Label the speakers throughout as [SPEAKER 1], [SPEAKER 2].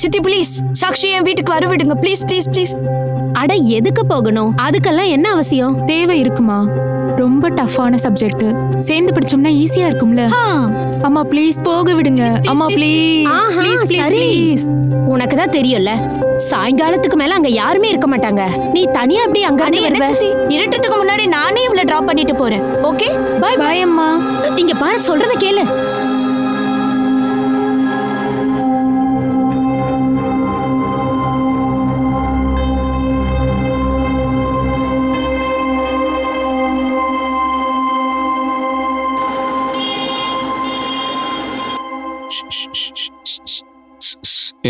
[SPEAKER 1] சித்தி ப்ளீஸ் சாக்ஷி என் வீட்டுக்கு வர விடுங்க ப்ளீஸ் ப்ளீஸ் ப்ளீஸ்.
[SPEAKER 2] அட எதுக்கு போகணும்? அதுக்கெல்லாம் என்ன அவசியம்?
[SPEAKER 3] தேவை இருக்குமா? ரொம்ப டஃப்பான சப்ஜெக்ட். சேர்ந்து படிச்சோம்னா ஈஸியா இருக்கும்ல. அம்மா ப்ளீஸ் போக விடுங்க. அம்மா ப்ளீஸ் ப்ளீஸ் ப்ளீஸ்.
[SPEAKER 2] உனக்கு தான் தெரியும்ல, சாயங்காலத்துக்கு மேல அங்க யாருமே இருக்க மாட்டாங்க. நீ தனியா அப்படி அங்க வருவ.
[SPEAKER 1] இருட்டத்துக்கு முன்னாடி நானே இவள டிராப் பண்ணிட்டு போறேன். ஓகே பை
[SPEAKER 3] பை அம்மா.
[SPEAKER 2] இங்க பாரு, சொல்றத கேளு.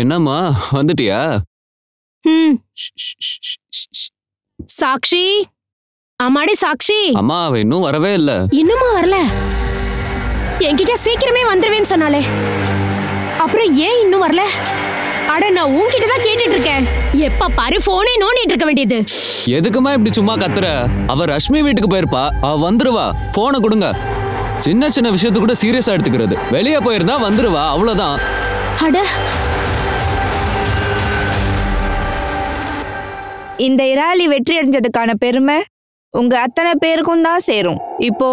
[SPEAKER 4] என்னம்மா வந்துட்டியா?
[SPEAKER 2] சாக்ஷி, அம்மாடி சாக்ஷி.
[SPEAKER 4] அம்மா அவ இன்னும் வரவே இல்ல.
[SPEAKER 2] இன்னுமா வரல? என்கிட்ட சீக்கிரமே வந்துருவேன்னு சொன்னாலே, அப்புறம் ஏன் இன்னும் வரல? அட நான் உன்கிட்ட தான் கேட்டுட்டு இருக்கேன். எப்ப பாரு போனே நோண்டிட்டு இருக்க வேண்டியது.
[SPEAKER 4] எதுக்குமா இப்படி சும்மா கத்துற? அவ ரஷ்மி வீட்டுக்கு போயிருப்பா, அவ வந்துருவா. போனை கொடுங்க. சின்ன சின்ன விஷயத்து கூட சீரியஸா எடுத்துக்கிறது. வெளியே போயிருந்தா வந்துருவா, அவ்வளவுதான்.
[SPEAKER 2] அட
[SPEAKER 1] இந்த இராலி வெற்றி அடைஞ்சதுக்கான பெருமை உங்க அத்தனை பேருக்கும் தான் சேரும். இப்போ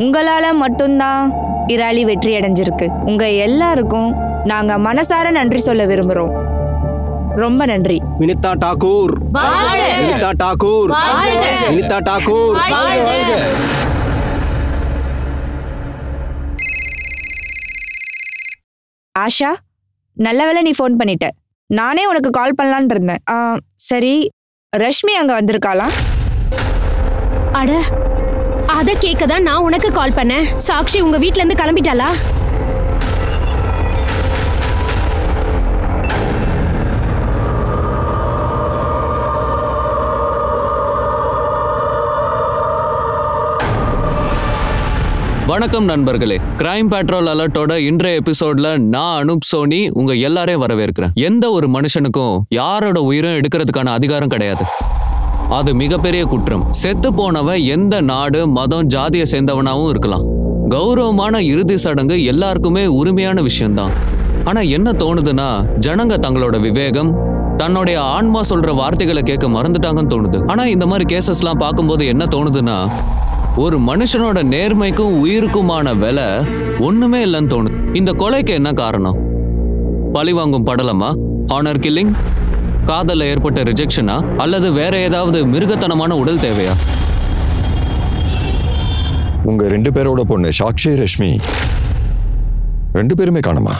[SPEAKER 1] உங்களால மட்டும்தான் இராலி வெற்றி அடைஞ்சிருக்கு. உங்க எல்லாருக்கும் நாங்க மனசார நன்றி சொல்ல விரும்புறோம். ரொம்ப நன்றி.
[SPEAKER 5] வினிதா டாக்கூர், வினிதா டாக்கூர், வினிதா டாக்கூர்.
[SPEAKER 1] ஆஷா, நல்ல வேளை நீ ஃபோன் பண்ணிட்ட. நானே உனக்கு கால் பண்ணலான்னு இருந்தேன். சரி, ரஷ்மி அங்க வந்திருக்காளா?
[SPEAKER 2] அட அத கேட்கதான் நான் உனக்கு கால் பண்ணேன். சாக்ஷி உங்க வீட்ல இருந்து கிளம்பிட்டாளா?
[SPEAKER 4] வணக்கம் நண்பர்களே, கிரைம் பேட்ரோல் அலர்ட்டோட இன்றைய எபிசோட்ல நான் அனுப் சோனி உங்க எல்லாரையும் வரவேற்கிறேன். எந்த ஒரு மனுஷனுக்கும் யாரோட உயிரும் எடுக்கிறதுக்கான அதிகாரம் கிடையாது. அது மிகப்பெரிய குற்றம். செத்து போனவன் எந்த நாடு, மதம், ஜாதியை சேர்ந்தவனாவும் இருக்கலாம். கௌரவமான இறுதி சடங்கு எல்லாருக்குமே உரிமையான விஷயம்தான். ஆனா என்ன தோணுதுன்னா, ஜனங்க தங்களோட விவேகம், தன்னுடைய ஆன்மா சொல்ற வார்த்தைகளை கேட்க மறந்துட்டாங்கன்னு தோணுது. ஆனா இந்த மாதிரி கேசஸ்லாம் பார்க்கும்போது என்ன தோணுதுன்னா, ஒரு மனுஷனோட நேர்மைக்கும் உயிருக்குமான விலை ஒண்ணுமே இல்லைன்னு தோணுது. இந்த கொலைக்கு என்ன காரணம்? பழிவாங்கும் படலமா? Honour killing? காதல்ல ஏற்பட்ட ரிஜெக்ஷனா? அல்லது வேற ஏதாவது மிருகத்தனமான உடல் தேவையா?
[SPEAKER 6] உங்க 2 பேரோட பொண்ணு சாக்ஷி, ரஷ்மி 2 பேருமே காணுமா?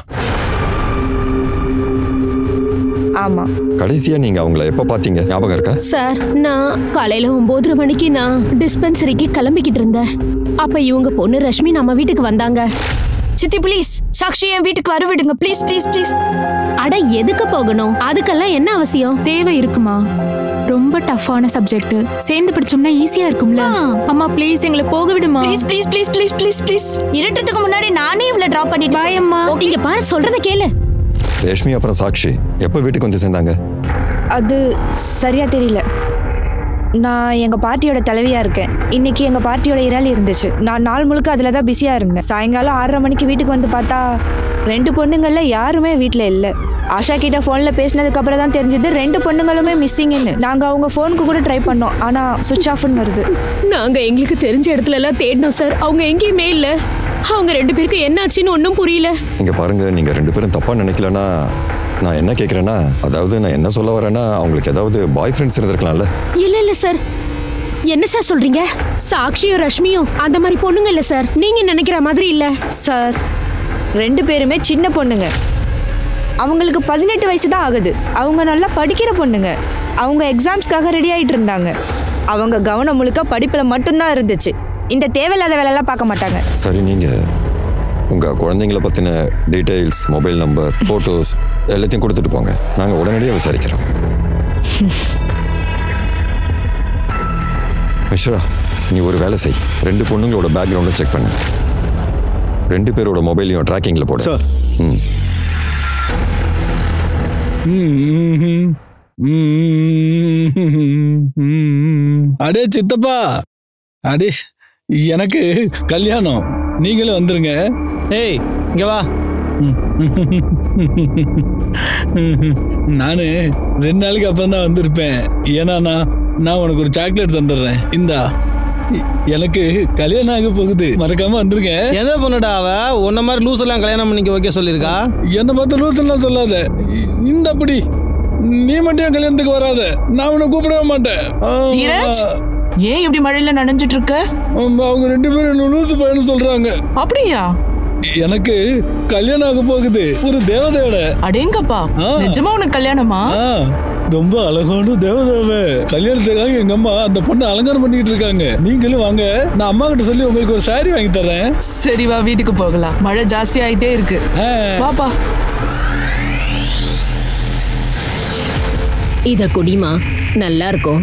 [SPEAKER 1] ஆமா.
[SPEAKER 6] கடைசியா நீங்க அவங்கள எப்ப பாத்தீங்க? ஞாபகம் இருக்கா?
[SPEAKER 2] சார், நான் காலையில 9:30 மணிக்கு நான் டிஸ்பென்சரிக்கு கிளம்பிக்கிட்டு இருந்தேன். அப்ப இவங்க பொண்ணு ரஷ்மி நம்ம வீட்டுக்கு வந்தாங்க.
[SPEAKER 1] சித்தி ப்ளீஸ் சாக்ஷி என் வீட்டுக்கு வர விடுங்க ப்ளீஸ் ப்ளீஸ் ப்ளீஸ்.
[SPEAKER 2] அட எதுக்கு போகணும்? அதுக்கெல்லாம் என்ன அவசியம்?
[SPEAKER 3] தேவை இருக்குமா? ரொம்ப டஃப்பான சப்ஜெக்ட். சேர்ந்து படிச்சோம்னா ஈஸியா இருக்கும்ல. அம்மா ப்ளீஸ் எங்களை போக விடுமா.
[SPEAKER 1] Please please please please please please. இருட்டத்துக்கு முன்னாடி நானே இவள டிராப் பண்ணிட்டு.
[SPEAKER 3] பை அம்மா.
[SPEAKER 2] இங்க பாரு, சொல்றத கேளு.
[SPEAKER 6] ரேஷ்மி அப்புறம் சாக்ஷி எப்ப வீட்டுக்கு வந்து சேர்ந்தாங்க?
[SPEAKER 1] அது சரியா தெரியல. நான் எங்க பார்ட்டியோட தலைவியா இருக்கேன். இன்னைக்கு எங்க பார்ட்டியோட இராலி இருந்துச்சு. நான் நாள் முழுக்க அதுல தான் பிஸியா இருந்தேன். சாயங்காலம் 6:30 மணிக்கு வீட்டுக்கு வந்து பார்த்தா 2 பொண்ணுங்கள்ல யாருமே வீட்டுல இல்ல. ஆஷா கிட்ட போன்ல பேசினதுக்கு அப்புறம் தான் தெரிஞ்சது 2 பொண்ணுங்களுமே மிஸ்ஸிங்னு. நாங்க அவங்க போனுக்கு கூட ட்ரை பண்ணோம், ஆனா சுவிட்ச் ஆஃப்னு வருது.
[SPEAKER 2] நாங்க எங்களுக்கு தெரிஞ்ச இடத்துல எல்லாம் தேடினோம் சார், அவங்க எங்கேயுமே இல்ல. அவங்க 2 பேருக்கு என்னாச்சுன்னு ஒன்றும் புரியல.
[SPEAKER 6] இங்க பாருங்க, நீங்க 2 பேரும் தப்பா நினைக்கலன்னா நான் என்ன கேட்குறேன்னா, அதாவது நான் என்ன சொல்ல வரேன்னா, அவங்களுக்கு ஏதாவது பாய் ஃப்ரெண்ட்ஸ் இருந்திருக்கலாம்ல?
[SPEAKER 2] இல்ல சார். என்ன சார் சொல்றீங்க? சாக்ஷியும் ரஷ்மியும் அந்த மாதிரி பொண்ணுங்க இல்ல சார். நீங்க நினைக்கிற மாதிரி இல்ல
[SPEAKER 1] சார். 2 பேருமே சின்ன பொண்ணுங்க. அவங்களுக்கு 18 வயசு தான் ஆகுது. அவங்க நல்லா படிக்கிற பொண்ணுங்க. அவங்க எக்ஸாம்ஸ்க்காக ரெடி ஆகிட்டு இருந்தாங்க. அவங்க கவனம் முழுக்க படிப்பில் மட்டும்தான் இருந்துச்சு. இந்த தேவையில்லாத வேலையெல்லாம் பார்க்க மாட்டாங்க.
[SPEAKER 6] சரி, நீங்க உங்க குழந்தைங்கள பத்தின டீடைல்ஸ், மொபைல் நம்பர், போட்டோஸ் எல்லாத்தையும் கொடுத்துட்டு போங்க. நாங்க உடனடியாக விசாரிக்கிறோம். மிஸ்ரா, நீ ஒரு வேலை செய். 2 பொண்ணுங்களோட பேக்ரவுண்டை செக் பண்ணு. 2 பேரோட மொபைலையும் ட்ராக்கிங்ல போடு.
[SPEAKER 5] சார்.
[SPEAKER 7] அடே சித்தப்பா, அடே எனக்கு கல்யாணம், நீங்களும் வந்துருங்க.
[SPEAKER 5] ஏய் இங்க வா.
[SPEAKER 7] நானு 2 நாளைக்கு அப்புறம் தான் வந்திருப்பேன். ஏன்னா நான் உனக்கு ஒரு சாக்லேட் தந்துடுறேன். இந்தா, எனக்கு கல்யாணம் ஆக போகுது, மறக்காம வந்திருக்கேன்.
[SPEAKER 5] எந்த பொண்ணுடா அவ? உன்ன மாதிரி லூஸ் எல்லாம் கல்யாணம் பண்ணிக்க ஓகே சொல்லிருக்கா?
[SPEAKER 7] என்ன பார்த்து லூஸ் எல்லாம் சொல்லாத. இந்த அப்படி நீ மட்டும் என் கல்யாணத்துக்கு வராத, நான் உன்னை கூப்பிடவே மாட்டேன்.
[SPEAKER 8] தீரஜ், ஏன் இப்படி மழையில நனைஞ்சிட்டு இருக்க?
[SPEAKER 7] அவங்க 2 பேரும் என்ன லூசு பையன்னு சொல்றாங்க.
[SPEAKER 8] அப்படியா?
[SPEAKER 7] எனக்கு கல்யாணம் ஆக போகுது ஒரு தேவதையோட.
[SPEAKER 8] அடேங்கப்பா, நிஜமா உனக்கு கல்யாணமா?
[SPEAKER 7] ரொம்ப அழகான தேவதாவை கல்யாணத்துக்காக எங்க அம்மா அந்த பொண்ணை அலங்காரம் பண்ணிட்டு இருக்காங்க. நீங்களும் வாங்க, நான் அம்மா கிட்ட சொல்லி உங்களுக்கு ஒரு சாரி வாங்கி தரேன்.
[SPEAKER 8] சரி வா, வீட்டுக்கு போகலாம். மழை ஜாஸ்தி ஆயிட்டே இருக்கு. வாப்பா.
[SPEAKER 2] இத குடிமா, நல்லா இருக்கும்.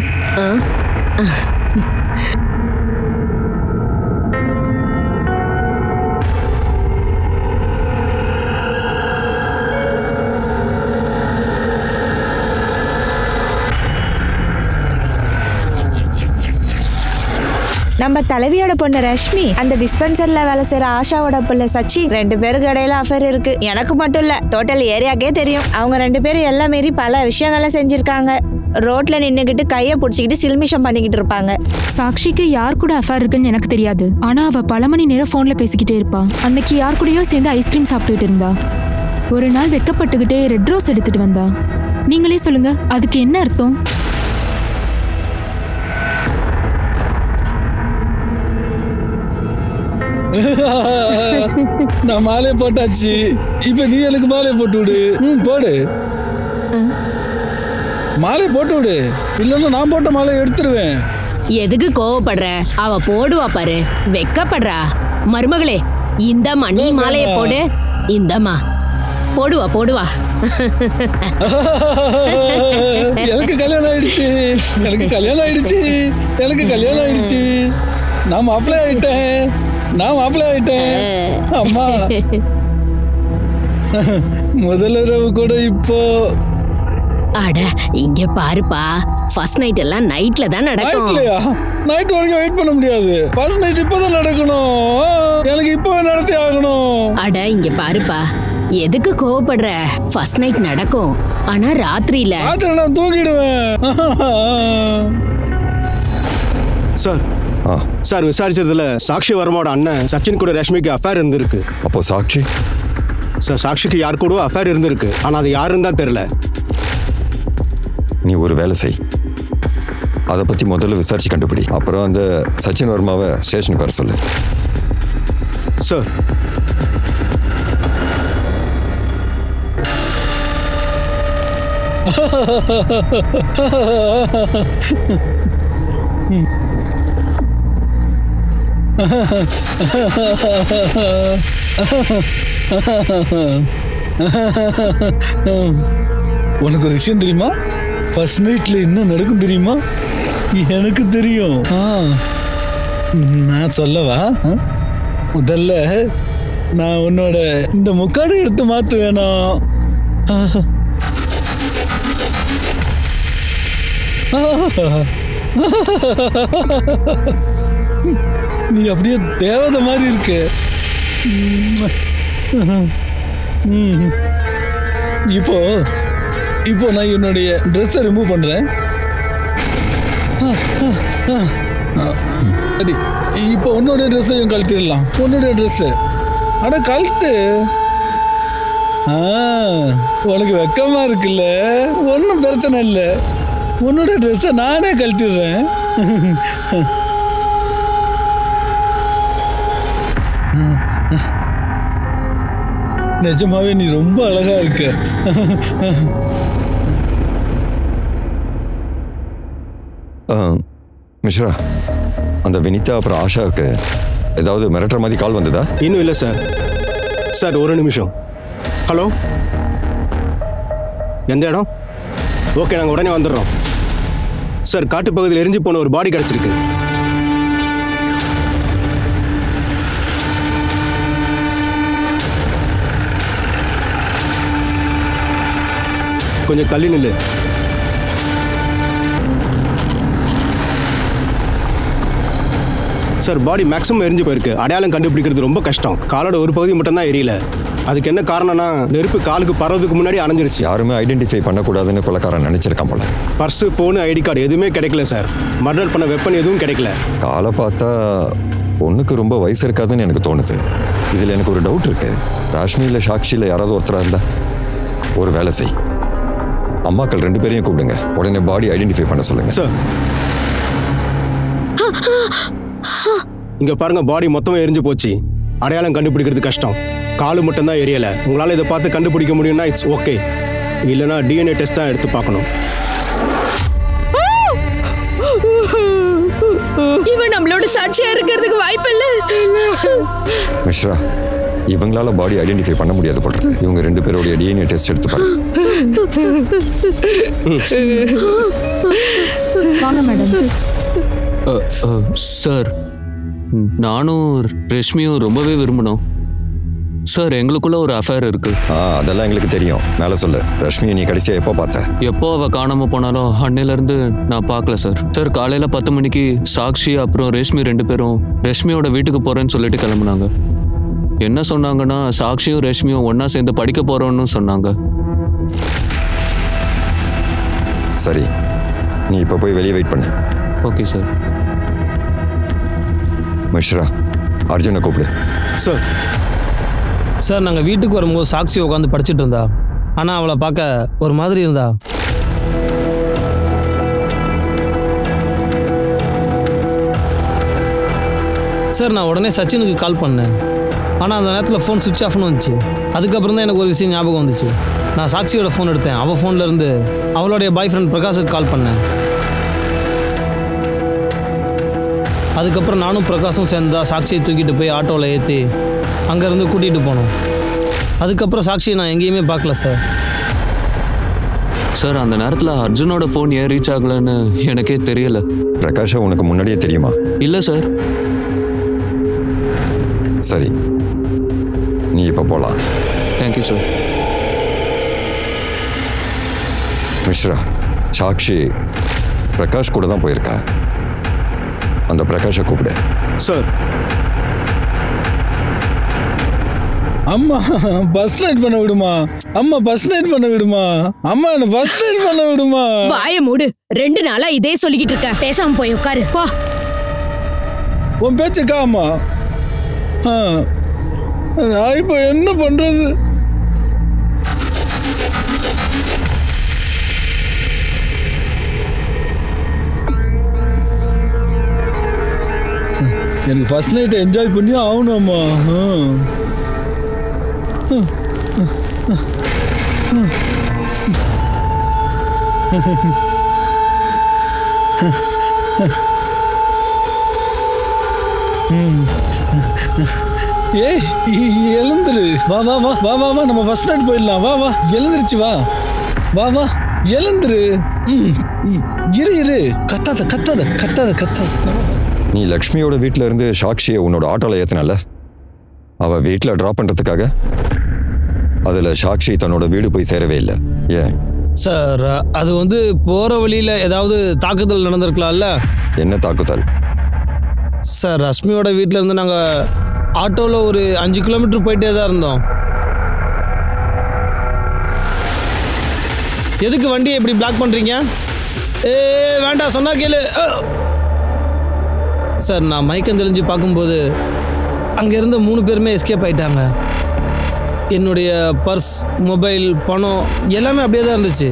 [SPEAKER 1] நம்ம தலைவியோட பொண்ணு ரஷ்மி, அந்த டிஸ்பென்சர்ல வேலை செய்யற ஆஷாவோட பிள்ளை சச்சி, 2 பேருக்கு இடையில அஃபேர் இருக்கு. எனக்கு மட்டும் இல்ல, டோட்டல் ஏரியாக்கே தெரியும். அவங்க 2 பேரும் எல்லாம் மீறி பல விஷயங்களை செஞ்சிருக்காங்க. ரோட்ல நின்னுகிட்டு கையை பிடிச்சிக்கிட்டு சில்மிஷம் பண்ணிக்கிட்டு இருப்பாங்க.
[SPEAKER 3] சாக்ஷிக்கு யார் கூட அஃபேர் இருக்குன்னு எனக்கு தெரியாது. ஆனா அவ பல மணி நேரம் போன்ல பேசிக்கிட்டே இருப்பா. அன்னைக்கு யார் கூடயோ சேர்ந்து ஐஸ்கிரீம் சாப்பிட்டுட்டு இருந்தா. ஒரு நாள் வெக்கப்பட்டுக்கிட்டே ரெட் ரோஸ் எடுத்துட்டு வந்தா. நீங்களே சொல்லுங்க, அதுக்கு என்ன அர்த்தம்?
[SPEAKER 7] நான் மாலையை போட்டாச்சு, இப்ப நீ எனக்கு மாலையை போட்டு விடு. போடு, மாலை போட்டு விடு, இல்லன்னா நான் போட்ட மாலையை எடுத்துருவேன்.
[SPEAKER 2] எதுக்கு கோவப்படுற? அவ போடுவா பாரு, வெக்கப்படுறா. மருமகளே, இந்தம்மா நீ மாலைய போடு. இந்தம்மா போடுவா போடுவா.
[SPEAKER 7] எனக்கு கல்யாணம் ஆயிடுச்சு, எனக்கு கல்யாணம் ஆயிடுச்சு, எனக்கு கல்யாணம் ஆயிடுச்சு. நான் மாப்பிள்ளை ஆயிட்டேன், நான் மாப்பிள்ளை ஆயிட்டேன். அம்மா, முதல் இரவு கூட இப்போ.
[SPEAKER 2] அட இங்க பாருப்பா, ஃபர்ஸ்ட் நைட் எல்லாம் நைட்ல தான் நடக்கும்.
[SPEAKER 7] நைட்லயா? நைட் வரைக்கும் வெயிட் பண்ண முடியாது. ஃபர்ஸ்ட் நைட் இப்பதான் நடக்கணும். எனக்கு இப்பவே நடத்தி ஆகணும்.
[SPEAKER 2] அட இங்க பாருப்பா, எதுக்கு கோவப்படுற? ஃபர்ஸ்ட் நைட் நடக்கும், ஆனா ராத்திரியில.
[SPEAKER 7] ராத்திரி நான் தூங்கிடுவேன்.
[SPEAKER 5] சார் விசாரிச்சதுல சாக்ஷி வர்மாவோட அண்ணன் சச்சின் கூட ரஷ்மிக்கு அஃபேர் இருந்திருக்கு.
[SPEAKER 6] அப்போ சாக்ஷி?
[SPEAKER 5] சார் சாக்ஷிக்கு யார் கூட அஃபேர் இருந்திருக்கு, ஆனா அது யாருன்னு தான் தெரியல.
[SPEAKER 6] நீ ஒரு வேலை செய், அதை பத்தி முதல்ல விசாரிச்சு கண்டுபிடி. அப்புறம் அந்த சச்சின் வர்மாவை ஸ்டேஷனுக்கு வர சொல்லு.
[SPEAKER 5] சார்.
[SPEAKER 7] உனக்கு ஒரு விஷயம் தெரியுமா? ஃபர்ஸ்ட் நைட்ல என்ன நடக்கும் தெரியுமா? எனக்கு தெரியும். நான் சொல்லவா? முதல்ல நான் உன்னோட இந்த முக்காடு எடுத்து மாத்துவேனா? நீ அப்படியே தேவதை மாதிரி இருக்க. இப்போ நான் என்னுடைய ட்ரெஸ்ஸை ரிமூவ் பண்றேன். சரி, இப்போ உன்னோட ட்ரெஸ்ஸையும் கழட்டிடலாம். உன்னுடைய ட்ரெஸ்ஸு அட கழட்டு. உனக்கு வெக்கமா இருக்குல்ல? ஒன்றும் பிரச்சனை இல்லை, உன்னோட ட்ரெஸ்ஸை நானே கழட்டிடுறேன். நிஜமாவே நீ ரொம்ப அழகா இருக்க.
[SPEAKER 6] மிஸ்ரா, அந்த வினிதா அப்புறம் ஆஷாவுக்கு ஏதாவது மிரட்டுற மாதிரி கால் வந்ததா?
[SPEAKER 5] இன்னும் இல்லை சார். சார் ஒரு நிமிஷம். ஹலோ, எந்த இடம்? ஓகே, நாங்கள் உடனே வந்துடுறோம். சார், காட்டுப்பகுதியில் எரிஞ்சு போன ஒரு பாடி கிடச்சிருக்கு. கொஞ்சம் தள்ளி நில்லு. சார், பாடி மேக்ஸிமம் எரிஞ்சு போயிருக்கு. அடையாளம் கண்டுபிடிக்கிறது ரொம்ப கஷ்டம். காலோட ஒரு பகுதி மட்டும்தான் எரியல. அதுக்கு என்ன காரணம்னா நெருப்பு காலுக்கு பறவதுக்கு முன்னாடி அணைஞ்சிருச்சு.
[SPEAKER 6] யாருமே ஐடென்டிஃபை பண்ணக்கூடாதுன்னு கொலைக்காரன் நினைச்சிருக்கான் போல.
[SPEAKER 5] பர்ஸு, ஃபோனு, ஐடி கார்டு எதுவுமே கிடைக்கல சார். மர்டர் பண்ண வெப்பன் எதுவும் கிடைக்கல.
[SPEAKER 6] காலை பார்த்தா பொண்ணுக்கு ரொம்ப வயசு இருக்காதுன்னு எனக்கு தோணுது. இதில் எனக்கு ஒரு டவுட் இருக்கு. ராஷ்மியில் சாக்ஷியில் யாராவது ஒருத்தராக இருந்தா ஒரு வேலை செய். அம்மாக்கள் 2 பேரையும் கூப்பிடுங்க. உடனே பாடி ஐடென்டிஃபை பண்ண சொல்லுங்க.
[SPEAKER 5] சார் இங்க பாருங்க, பாடி மொத்தமா எரிஞ்சு போச்சு. அடையாளம் கண்டுபிடிக்கிறது கஷ்டம். காலு மட்டும் தான் எரியல. உங்களால இதை பார்த்து கண்டுபிடிக்க முடியும்னா இட்ஸ் ஓகே. இல்லைன்னா டிஎன்ஏ டெஸ்ட் தான் எடுத்து பார்க்கணும்.
[SPEAKER 2] இவன் நம்மளோட சாட்சியா இருக்கிறதுக்கு வாய்ப்பு இல்ல.
[SPEAKER 6] மிஸ்ரா, இவங்களால பாடி ஐடென்டிஃபை பண்ண முடியாது போல இருக்கு. இவங்க 2 பேருடைய டிஎன்ஏ டெஸ்ட் எடுத்து பாருங்க.
[SPEAKER 3] வாங்க மேடம்.
[SPEAKER 4] சார், நானும் ரஷ்மியும் ரொம்பவே விரும்பினோம் சார். எங்களுக்குள்ள ஒரு அஃபேர் இருக்கு.
[SPEAKER 6] அதெல்லாம் எங்களுக்கு தெரியும். மேலே சொல்லு. ரஷ்மியை நீ கடைசியா எப்போ பார்த்த?
[SPEAKER 4] எப்போ அவ காணாம போனாலும் அன்னையிலேருந்து நான் பார்க்கல சார். சார், காலையில் 10 மணிக்கு சாக்ஷி அப்புறம் ரேஷ்மி 2 பேரும் ரஷ்மியோட வீட்டுக்கு போறேன்னு சொல்லிட்டு கிளம்புனாங்க. என்ன சொன்னாங்கன்னா சாக்ஷியும் ரேஷ்மியும் ஒன்னா சேர்ந்து படிக்க போறோம்னு சொன்னாங்க.
[SPEAKER 6] சரி, நீ இப்போ போய் வெளியே வெயிட் பண்ணு.
[SPEAKER 4] Okay sir.
[SPEAKER 6] மிஸ்ரா, அர்ஜுனை கூப்பிடு.
[SPEAKER 5] சார்
[SPEAKER 7] சார், நாங்கள் வீட்டுக்கு வரும்போது சாக்ஷி உட்காந்து படிச்சுட்டு இருந்தா. ஆனால் அவளை பார்க்க ஒரு மாதிரி இருந்தா. சார், நான் உடனே சச்சினுக்கு கால் பண்ணேன். ஆனால் அந்த நேரத்தில் ஃபோன் சுவிட்ச் ஆஃப்னு வந்துச்சு. அதுக்கப்புறம் தான் எனக்கு ஒரு விஷயம் ஞாபகம் வந்துச்சு. நான் சாக்ஷியோட ஃபோன் எடுத்தேன். அவள் ஃபோனில் இருந்து அவளுடைய பாய் ஃப்ரெண்ட் பிரகாஷுக்கு கால் பண்ணேன். அதுக்கப்புறம் நானும் பிரகாஷும் சேர்ந்தா சாக்ஷியை தூக்கிட்டு போய் ஆட்டோவில் ஏற்றி அங்கேருந்து கூட்டிகிட்டு போனோம். அதுக்கப்புறம் சாக்ஷியை நான் எங்கேயுமே பார்க்கல சார்.
[SPEAKER 4] சார், அந்த நேரத்தில் அர்ஜுனோட ஃபோன் ஏன் ரீச் ஆகலன்னு எனக்கே தெரியல.
[SPEAKER 6] பிரகாஷா உனக்கு முன்னாடியே தெரியுமா?
[SPEAKER 4] இல்லை சார்.
[SPEAKER 6] சரி, நீ இப்போ போகலாம்.
[SPEAKER 4] Thank you sir.
[SPEAKER 6] மிஸ்ரா, சாக்ஷி பிரகாஷ் கூட தான் போயிருக்கா. அந்த பிரகாஷை கூப்பிடு.
[SPEAKER 5] சார்.
[SPEAKER 7] அம்மா பஸ் ரைட் பண்ண விடுமா? அம்மா பஸ் ரைட் பண்ண விடுமா? அம்மா என்ன பஸ் ரைட் பண்ண விடுமா?
[SPEAKER 2] வாய மூடு. 2 நாளா இதே சொல்லிக்கிட்டு இருக்க. பேசாம போய் உட்காரு போ.
[SPEAKER 7] உன் பேச்சுக்கா அம்மா. நான் இப்போ என்ன பண்றது? எனக்கு ஃபர்ஸ்ட் நைட்டை என்ஜாய் பண்ணி ஆகணும் அம்மா. ஏய், எழுந்துரு. வா வா வா வா வா வா, நம்ம ஃபர்ஸ்ட் நைட் போயிடலாம். வா வா, எழுந்துருச்சு. வா வா வா, எழுந்துரு. இரு இரு, கத்தாத கத்தாத கத்தாத கத்தாத.
[SPEAKER 6] நீ லக்ஷ்மியோட வீட்டில் இருந்து சாக்ஷியை உன்னோட ஆட்டோவில் ஏற்றினால, அவள் வீட்டில் ட்ராப் பண்ணுறதுக்காக அதில் சாக்ஷி தன்னோட வீடு போய் சேரவே இல்லை. ஏன்
[SPEAKER 7] சார்? அது வந்து போகிற வழியில் ஏதாவது தாக்குதல் நடந்திருக்கலாம்ல.
[SPEAKER 6] என்ன தாக்குதல்?
[SPEAKER 7] சார், ரஷ்மியோட வீட்டில் இருந்து நாங்கள் ஆட்டோவில் ஒரு 5 கிலோமீட்டர் போயிட்டே தான் இருந்தோம். எதுக்கு வண்டியை இப்படி பிளாக் பண்ணுறீங்க? வேண்டாம், சொன்னா கேளு. சார், நான் மயக்கம் தெளிஞ்சு பார்க்கும்போது அங்கே இருந்த 3 பேருமே எஸ்கேப் ஆகிட்டாங்க. என்னுடைய பர்ஸ், மொபைல், பணம் எல்லாமே அப்படியே தான் இருந்துச்சு.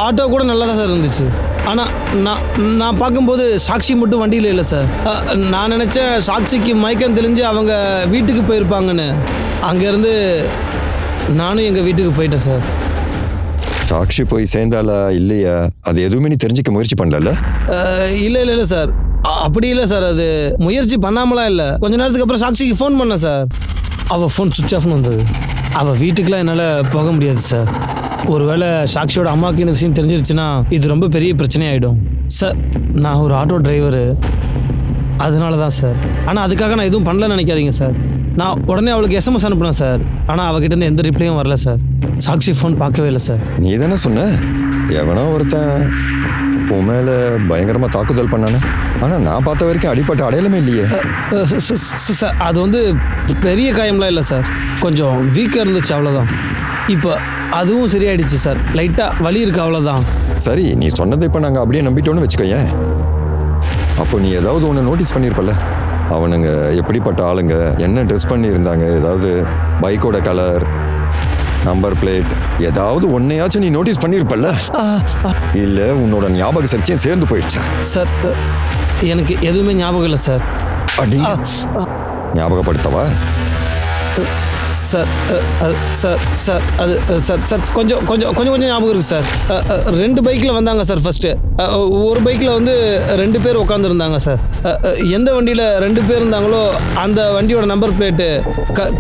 [SPEAKER 7] ஆட்டோ கூட நல்லா தான் சார் இருந்துச்சு. ஆனால் நான் பார்க்கும்போது சாக்ஷி மட்டும் வண்டியில் இல்லை சார். நான் நினச்சேன் சாக்ஷிக்கு மயக்கம் தெளிஞ்சு அவங்க வீட்டுக்கு போயிருப்பாங்கன்னு. அங்கேருந்து நானும் எங்கள் வீட்டுக்கு போயிட்டேன் சார்.
[SPEAKER 6] சாக்ஷி போய் சேர்ந்தாலா இல்லையா அது எதுவுமே நீ தெரிஞ்சுக்க முயற்சி பண்ணல?
[SPEAKER 7] இல்லை இல்லை இல்லை சார், அப்படி இல்லை சார். அது முயற்சி பண்ணாமலாம் இல்லை. கொஞ்ச நேரத்துக்கு அப்புறம் சாக்ஷிக்கு ஃபோன் பண்ணேன் சார். அவள் ஃபோன் சுவிட்ச் ஆஃப்னு வந்தது. அவள் வீட்டுக்கெலாம் என்னால் போக முடியாது சார். ஒருவேளை சாக்ஷியோட அம்மாவுக்கு இந்த விஷயம் தெரிஞ்சிருச்சுன்னா இது ரொம்ப பெரிய பிரச்சனையாயிடும் சார். நான் ஒரு ஆட்டோ டிரைவரு, அதனால தான் சார். ஆனால் அதுக்காக நான் எதுவும் பண்ணலன்னு நினைக்காதீங்க சார். நான் உடனே அவளுக்கு SMS அனுப்பினேன் சார். ஆனால் அவகிட்டேருந்து எந்த ரிப்ளையும் வரல சார். சாக்ஷி ஃபோன் பார்க்கவே இல்லை சார்.
[SPEAKER 6] நீ தானே சொன்ன எவனோ ஒருத்தன் உன் மேல பயங்கரமா தாக்குதல் பண்ணானே. ஆனா நான் பார்த்த வரைக்கும் அடிப்பட்ட அடையாளமே இல்லையே.
[SPEAKER 7] சார் அது வந்து பெரிய காயம்லாம் இல்லை சார், கொஞ்சம் வீக்காக இருந்துச்சு அவ்வளோதான். இப்போ அதுவும் சரியாயிடுச்சு சார், லைட்டாக வலி இருக்கு அவ்வளோதான்.
[SPEAKER 6] சரி, நீ சொன்னதை இப்போ நாங்கள் அப்படியே நம்பிட்டோன்னு வச்சுக்கோயேன். அப்போ நீ ஏதாவது ஒன்று நோட்டீஸ் பண்ணியிருப்பல, அவனுங்க எப்படிப்பட்ட ஆளுங்க, என்ன ட்ரெஸ் பண்ணியிருந்தாங்க, ஏதாவது பைக்கோட கலர், நம்பர் பிளேட், ஏதாவது ஒன்னையாச்சும் நீ நோட்டீஸ் பண்ணியிருப்பல்ல? இல்லை உன்னோட ஞாபக சக்தியும் சேர்ந்து போயிடுச்சா?
[SPEAKER 7] சார் எனக்கு எதுவுமே ஞாபகம் இல்லை சார்.
[SPEAKER 6] அடி ஞாபகப்படுத்தவா?
[SPEAKER 7] சார் சார் சார் அது சார் சார் கொஞ்சம் கொஞ்சம் கொஞ்சம் கொஞ்சம் ஞாபகம் இருக்குது சார். 2 பைக்கில் வந்தாங்க சார். ஃபஸ்ட்டு ஒரு பைக்கில் வந்து 2 பேர் உட்காந்துருந்தாங்க சார். எந்த வண்டியில் 2 பேர் இருந்தாங்களோ அந்த வண்டியோட நம்பர் பிளேட்டு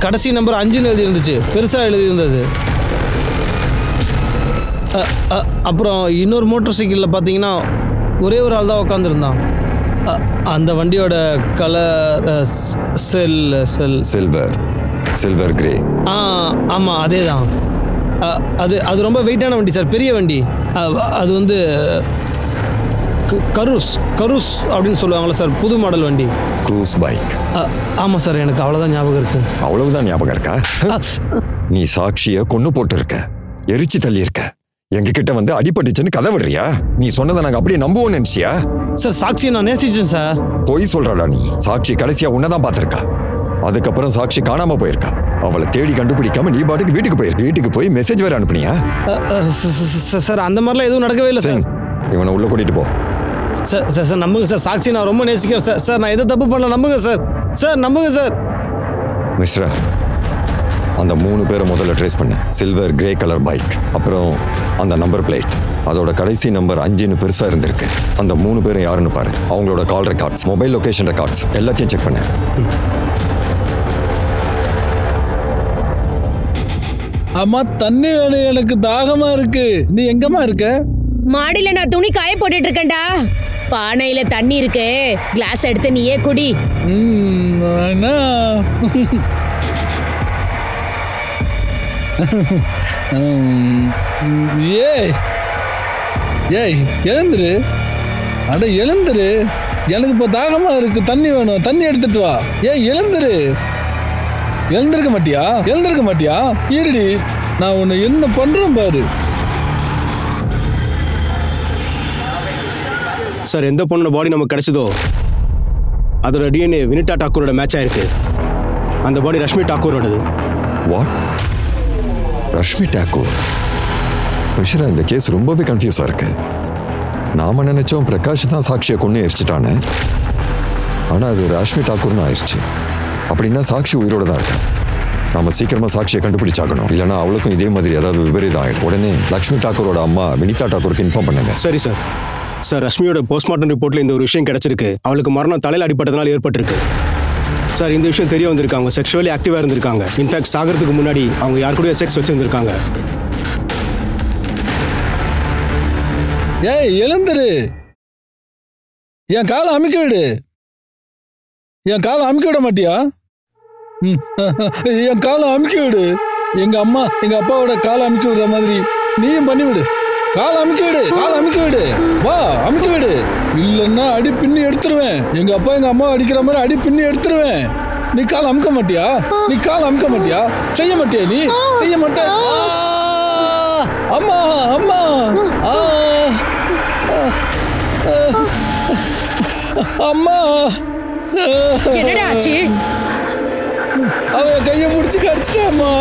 [SPEAKER 7] கடைசி நம்பர் 5ன்னு எழுதி இருந்துச்சு, பெருசாக எழுதி இருந்தது. அப்புறம் இன்னொரு மோட்டர் சைக்கிளில் பார்த்தீங்கன்னா ஒரே ஒரு ஆள் தான் உட்காந்துருந்தான். அந்த வண்டியோட கலர்
[SPEAKER 6] சில்வர் கிரே.
[SPEAKER 7] ஆமாம் அதே தான். அது ரொம்ப வெயிட்டான வண்டி சார், பெரிய வண்டி. அது வந்து கரூஸ் அப்படின்னு சொல்லுவாங்களே சார், புது மாடல் வண்டி.
[SPEAKER 6] Cruise bike.
[SPEAKER 7] ஆமாம் சார், எனக்கு அவ்வளோதான் ஞாபகம் இருக்கு.
[SPEAKER 6] அவ்வளவுதான் ஞாபகம் இருக்கா? நீ சாட்சியை கொண்டு போட்டு இருக்க, எரிச்சு தள்ளி இருக்க, எங்ககிட்ட வந்து அடிபட்டுச்சுன்னு கதை விடுறியா? நீ சொன்னதை நாங்கள் அப்படியே நம்புவோம்னு நினைச்சியா?
[SPEAKER 7] சார் சாட்சியை நான் நேசிச்சேன் சார்.
[SPEAKER 6] பொய் சொல்றாடா நீ. சாட்சி கடைசியா உன்னதான் பார்த்திருக்கா. அதுக்கப்புறம் சாட்சி காணாம போயிருக்கா. அவளை தேடி கண்டுபிடிக்காம நீ பாட்டுக்கு வீட்டுக்கு போய் மெசேஜ் வேற அனுப்புனியா?
[SPEAKER 7] சார் அந்த மாதிரிலாம் எதுவும் நடக்கவே இல்லை சார்.
[SPEAKER 6] இவனை உள்ள கூட்டிட்டு போ.
[SPEAKER 7] சார் சார் சார் நம்புங்க சார், சாட்சி நான் ரொம்ப நேசிக்கிறேன் சார். சார் நான் எதை தப்பு பண்ணல, நம்புங்க சார். சார் நம்புங்க சார்.
[SPEAKER 6] மிஸ்ரா, அந்த 3 பேரை முதல்ல ட்ரேஸ் பண்ணு. சில்வர் கிரே கலர் பைக், அப்புறம் அந்த நம்பர் பிளேட், அதோட கடைசி நம்பர் 5ன்னு பெருசா இருந்திருக்கு. அந்த 3 பேரும் யாருன்னு பாரு. அவங்களோட கால் ரெக்கார்ட்ஸ், மொபைல் லொகேஷன் ரெக்கார்ட்ஸ் எல்லாத்தையும் செக் பண்ணு.
[SPEAKER 9] அம்மா தண்ணி வேணும், எனக்கு தாகமா இருக்கு. நீ எங்கம்மா இருக்க?
[SPEAKER 2] மாடியில நான் துணி காய போட்டுட்டு இருக்கேன்டா. பானையில தண்ணி இருக்கு, கிளாஸ் எடுத்து நீயே குடி.
[SPEAKER 9] ஏய் எழுந்துரு, அட எழுந்துரு, எனக்கு இப்போ தாகமா இருக்கு, தண்ணி வேணும், தண்ணி எடுத்துட்டு வா. ஏய் எழுந்துரு. எழுந்திருக்க மாட்டியா? இருடி, நான் உன்னை என்ன பண்றேன் பாரு.
[SPEAKER 5] சார், எந்த பொண்ணோட பாடி நமக்கு கிடைச்சதோ அதோட டிஎன்ஏ வினிதா டாக்கூரோட மேட்ச் ஆயிருக்கு. அந்த பாடி ரஷ்மி டாக்கூரோடது.
[SPEAKER 6] வாட்? ரஷ்மி டாக்கூர்? மிஸ்ரா, இந்த கேஸ் ரொம்பவே கன்ஃபியூஸா இருக்கு. நாம நினைச்சோம் பிரகாஷ் தான் சாட்சியை கொண்டு எரிச்சிட்டானே, ஆனா அது ரஷ்மி டாக்கூர்னு ஆயிடுச்சு. அப்படின்னா சாட்சி உயிரோட தான் இருக்கா. நாம சீக்கிரமா சாட்சியை கண்டுபிடிச்சாகணும், இல்லைன்னா அவளுக்கும் இதே மாதிரி ஏதாவது விபரீதம் ஆயிடும். உடனே லக்ஷ்மி டாக்கூரோட அம்மா வினிதா டாக்கூருக்கு இன்ஃபார்ம் பண்ணுங்க.
[SPEAKER 5] சரி சார். சார், ரஷ்மியோட போஸ்ட்மார்ட்டம் ரிப்போர்ட்ல இந்த ஒரு விஷயம் கிடைச்சிருக்கு. அவளுக்கு மரணம் தலையில் அடிப்பட்டதுனால ஏற்பட்டிருக்கு. சார், இந்த விஷயம் தெரிய வந்திருக்கு. அவங்க செக்ஷுவலி ஆக்டிவா இருந்திருக்காங்க. இன்ஃபேக்ட் சாகிறதுக்கு முன்னாடி அவங்க யார் கூட செக்ஸ் வச்சிருந்திருக்காங்க.
[SPEAKER 9] ஏய் எழுந்துரு, என் காலை அமுக்கி விடு. என் காலை அமுக்கி விட மாட்டியா? என் காலை அமுக்கி விடு. எங்க அம்மா எங்க அப்பாவோட காலை அமுக்கி விடுற மாதிரி நீயும் பண்ணி விடு. காலை அமுக்கி விடு, வா அமுக்கி விடு. இல்லைன்னா அடி பின்னி எடுத்துருவேன். எங்க அப்பா எங்க அம்மா அடிக்கிற மாதிரி அடி பின்னி எடுத்துருவேன். நீ காலை அமுக்க மாட்டியா? செய்ய மாட்டியா? நீ செய்ய மாட்ட. அம்மா அம்மா,
[SPEAKER 2] என்னடா ஆச்சு?
[SPEAKER 9] அவ கையை பிடிச்சி கடிச்சிட்டாமா.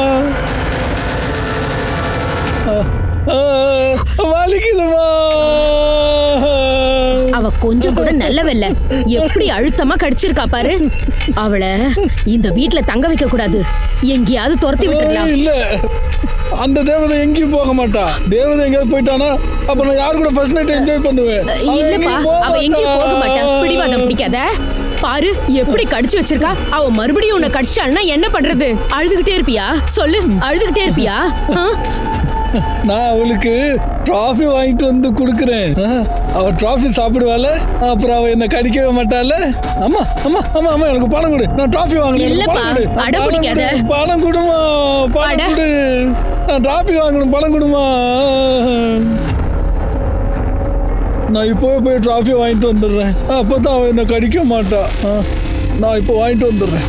[SPEAKER 9] வலிக்குதுமா.
[SPEAKER 2] அவ கொஞ்சம் கூட நல்லவல்ல, எப்படி அழுத்தமா கடிச்சிருக்கா பாரு. அவளை இந்த வீட்டுல தங்க வைக்க கூடாது, எங்கேயாவது துரத்தி விட்டுடலாம்.
[SPEAKER 9] இல்ல, அந்த தேவதை எங்கேயும் போக மாட்டா. தேவதை எங்கேயாவது போயிட்டானா அப்ப நான் யாரு கூட ஃபர்ஸ்ட் நைட் என்ஜாய் பண்ணுவேன்.
[SPEAKER 2] இல்லப்பா, அவ எங்கேயும் போக மாட்டா. பிடிவாதம் பிடிக்காத. பாரு எப்படி கடிச்சு வச்சிருக்கா. அவ மறுபடியும் உன்னை கடிச்சாள்னா என்ன பண்றது? அழுதுகிட்டே இருப்பியா? சொல்லு, அழுதுகிட்டே இருப்பியா?
[SPEAKER 9] நான் அவளுக்கு டிராஃபி வாங்கிட்டு வந்து கொடுக்குறேன். அவ டிராஃபி சாப்பிடுவாள், அப்புறம் அவ என்ன கடிக்கவே மாட்டாள். அம்மா அம்மா அம்மா அம்மா, எனக்கு பணம் கொடு, நான் டிராஃபி வாங்கணும். பணம் கொடுமா, பணம் கொடு, நான் டிராஃபி வாங்கணும், பணம் கொடுமா. நான் இப்போவே போய் டிராஃபி வாங்கிட்டு வந்துடுறேன். அப்பதான் அவன் என்ன கடிக்க மாட்டா. நான் இப்போ வாங்கிட்டு வந்துடுறேன்.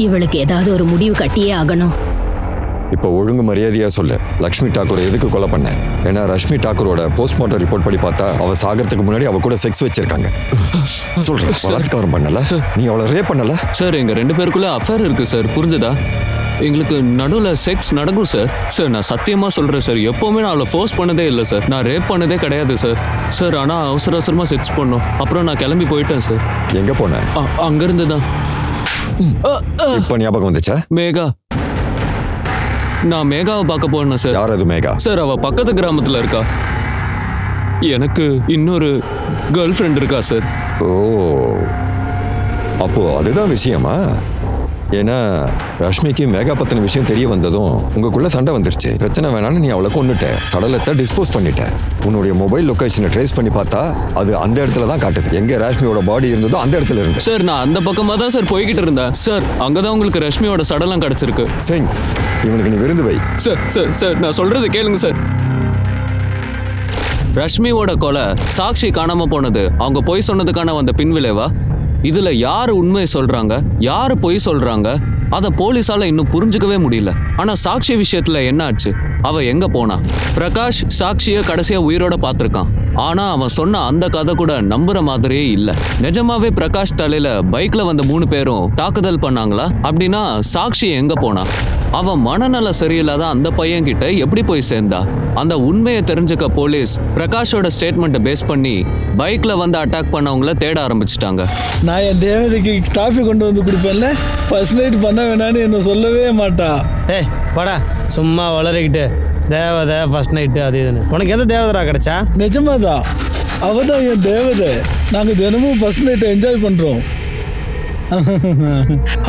[SPEAKER 2] இவளுக்கு ஏதாவது ஒரு முடிவு கட்டியே ஆகணும்.
[SPEAKER 6] இப்போ ஒழுங்கு மரியாதையா சொல்லு, லக்ஷ்மி டாக்கூரை எதுக்கு கொலை பண்ண? ஏன்னா ரஷ்மி டாக்கூரோட போஸ்ட்மார்ட்டம் ரிப்போர்ட் படி பார்த்தா அவ சாகிறதுக்கு முன்னாடி அவ கூட செக்ஸ் வச்சிருக்காங்க. சொல்றேன், பலாத்காரம் பண்ணல, நீ அவளை ரேப் பண்ணல.
[SPEAKER 4] சார் எங்க 2 பேருக்குள்ள அஃபேர் இருக்கு சார், புரிஞ்சதா? எங்களுக்கு நடுவில் செக்ஸ் நடக்கும் சார். சார் நான் சத்தியமாக சொல்கிறேன் சார், எப்போவுமே நான் அவளை ஃபோர்ஸ் பண்ணதே இல்லை சார். நான் ரேப் பண்ணதே கிடையாது சார். சார் ஆனால் அவசரமாக செக்ஸ் பண்ணோம். அப்புறம் நான் கிளம்பி போயிட்டேன் சார்.
[SPEAKER 6] எங்கே போனேன்?
[SPEAKER 4] அங்கேருந்து தான்.
[SPEAKER 6] இப்போ ஞாபகம் வந்துச்சா?
[SPEAKER 4] மேகா, நான் மேகாவை பார்க்க போனேன் சார்.
[SPEAKER 6] யார் அது மேகா?
[SPEAKER 4] சார் அவள் பக்கத்து கிராமத்தில் இருக்கா. எனக்கு இன்னொரு கேர்ள் ஃப்ரெண்ட் இருக்கா சார்.
[SPEAKER 6] ஓ, அப்போ அதுதான் விஷயமா? ஏன்னா ரஷ்மிக்கு மேகா பத்தின விஷயம் தெரிய வந்ததும் உங்களுக்குள்ள சண்டை வந்துருச்சு. பிரச்சனை வேணான்னு நீ அவளை கொன்னுட்ட, சடலத்தை டிஸ்போஸ் பண்ணிட்ட. உன்னுடைய மொபைல் லொகேஷனை ட்ரேஸ் பண்ணி பார்த்தா அது அந்த இடத்துல தான் காட்டுது. எங்க ரஷ்மியோட பாடி இருந்ததோ அந்த இடத்துல இருந்து.
[SPEAKER 4] சார் நான் அந்த பக்கமாக தான் சார் போய்கிட்டு இருந்தேன் சார். அங்கதான் உங்களுக்கு ரஷ்மியோட சடலம் கிடைச்சிருக்கு.
[SPEAKER 6] சிங், இவனுக்கு நீ விருந்து வை.
[SPEAKER 4] சார் சார் சார் நான் சொல்றது கேளுங்க சார். ரஷ்மியோட கொலை சாட்சி காணாம போனது அவங்க பொய் சொன்னதுக்கான வந்த பின்விளைவா? இதுல யாரு உண்மை சொல்றாங்க, யாரு பொய் சொல்றாங்க, அதை போலீஸால இன்னும் புரிஞ்சுக்கவே முடியல. ஆனா சாட்சி விஷயத்துல என்ன ஆச்சு? அவ எங்க போனா? பிரகாஷ் சாட்சிய கடைசியா உயிரோட பார்த்திருக்கான். ஆனா அவன் சொன்ன அந்த கதை கூட நம்புற மாதிரியே இல்ல. நிஜமாவே பிரகாஷ் தலையில பைக்ல வந்த 3 பேரும் தாக்குதல் பண்ணாங்களா? அப்படின்னா சாட்சி எங்க போனா? அவன் மனநல சரியில்லாத அந்த பையன் கிட்ட எப்படி போய் சேர்ந்தா? அந்த உண்மையை தெரிஞ்சுக்க போலீஸ் பிரகாஷோட ஸ்டேட்மெண்ட்டை பேஸ் பண்ணி பைக்ல வந்து அட்டாக் பண்ணவங்கள தேட ஆரம்பிச்சிட்டாங்க.
[SPEAKER 9] நான் என் தேவதைக்கு டிராஃபி கொண்டு வந்து கொடுப்பேன்ல, ஃபர்ஸ்ட் நைட் பண்ண வேணான்னு என்ன சொல்லவே மாட்டா.
[SPEAKER 7] ஏய் வாடா, சும்மா வளரிக்கிட்டு தேவதை ஃபர்ஸ்ட் நைட்டு அது இதுன்னு. உனக்கு எந்த தேவதரா கிடைச்சா?
[SPEAKER 9] நிஜமாதான், அவதான் என் தேவதை. நாங்கள் தினமும் ஃபர்ஸ்ட் நைட்டை என்ஜாய் பண்ணுறோம்.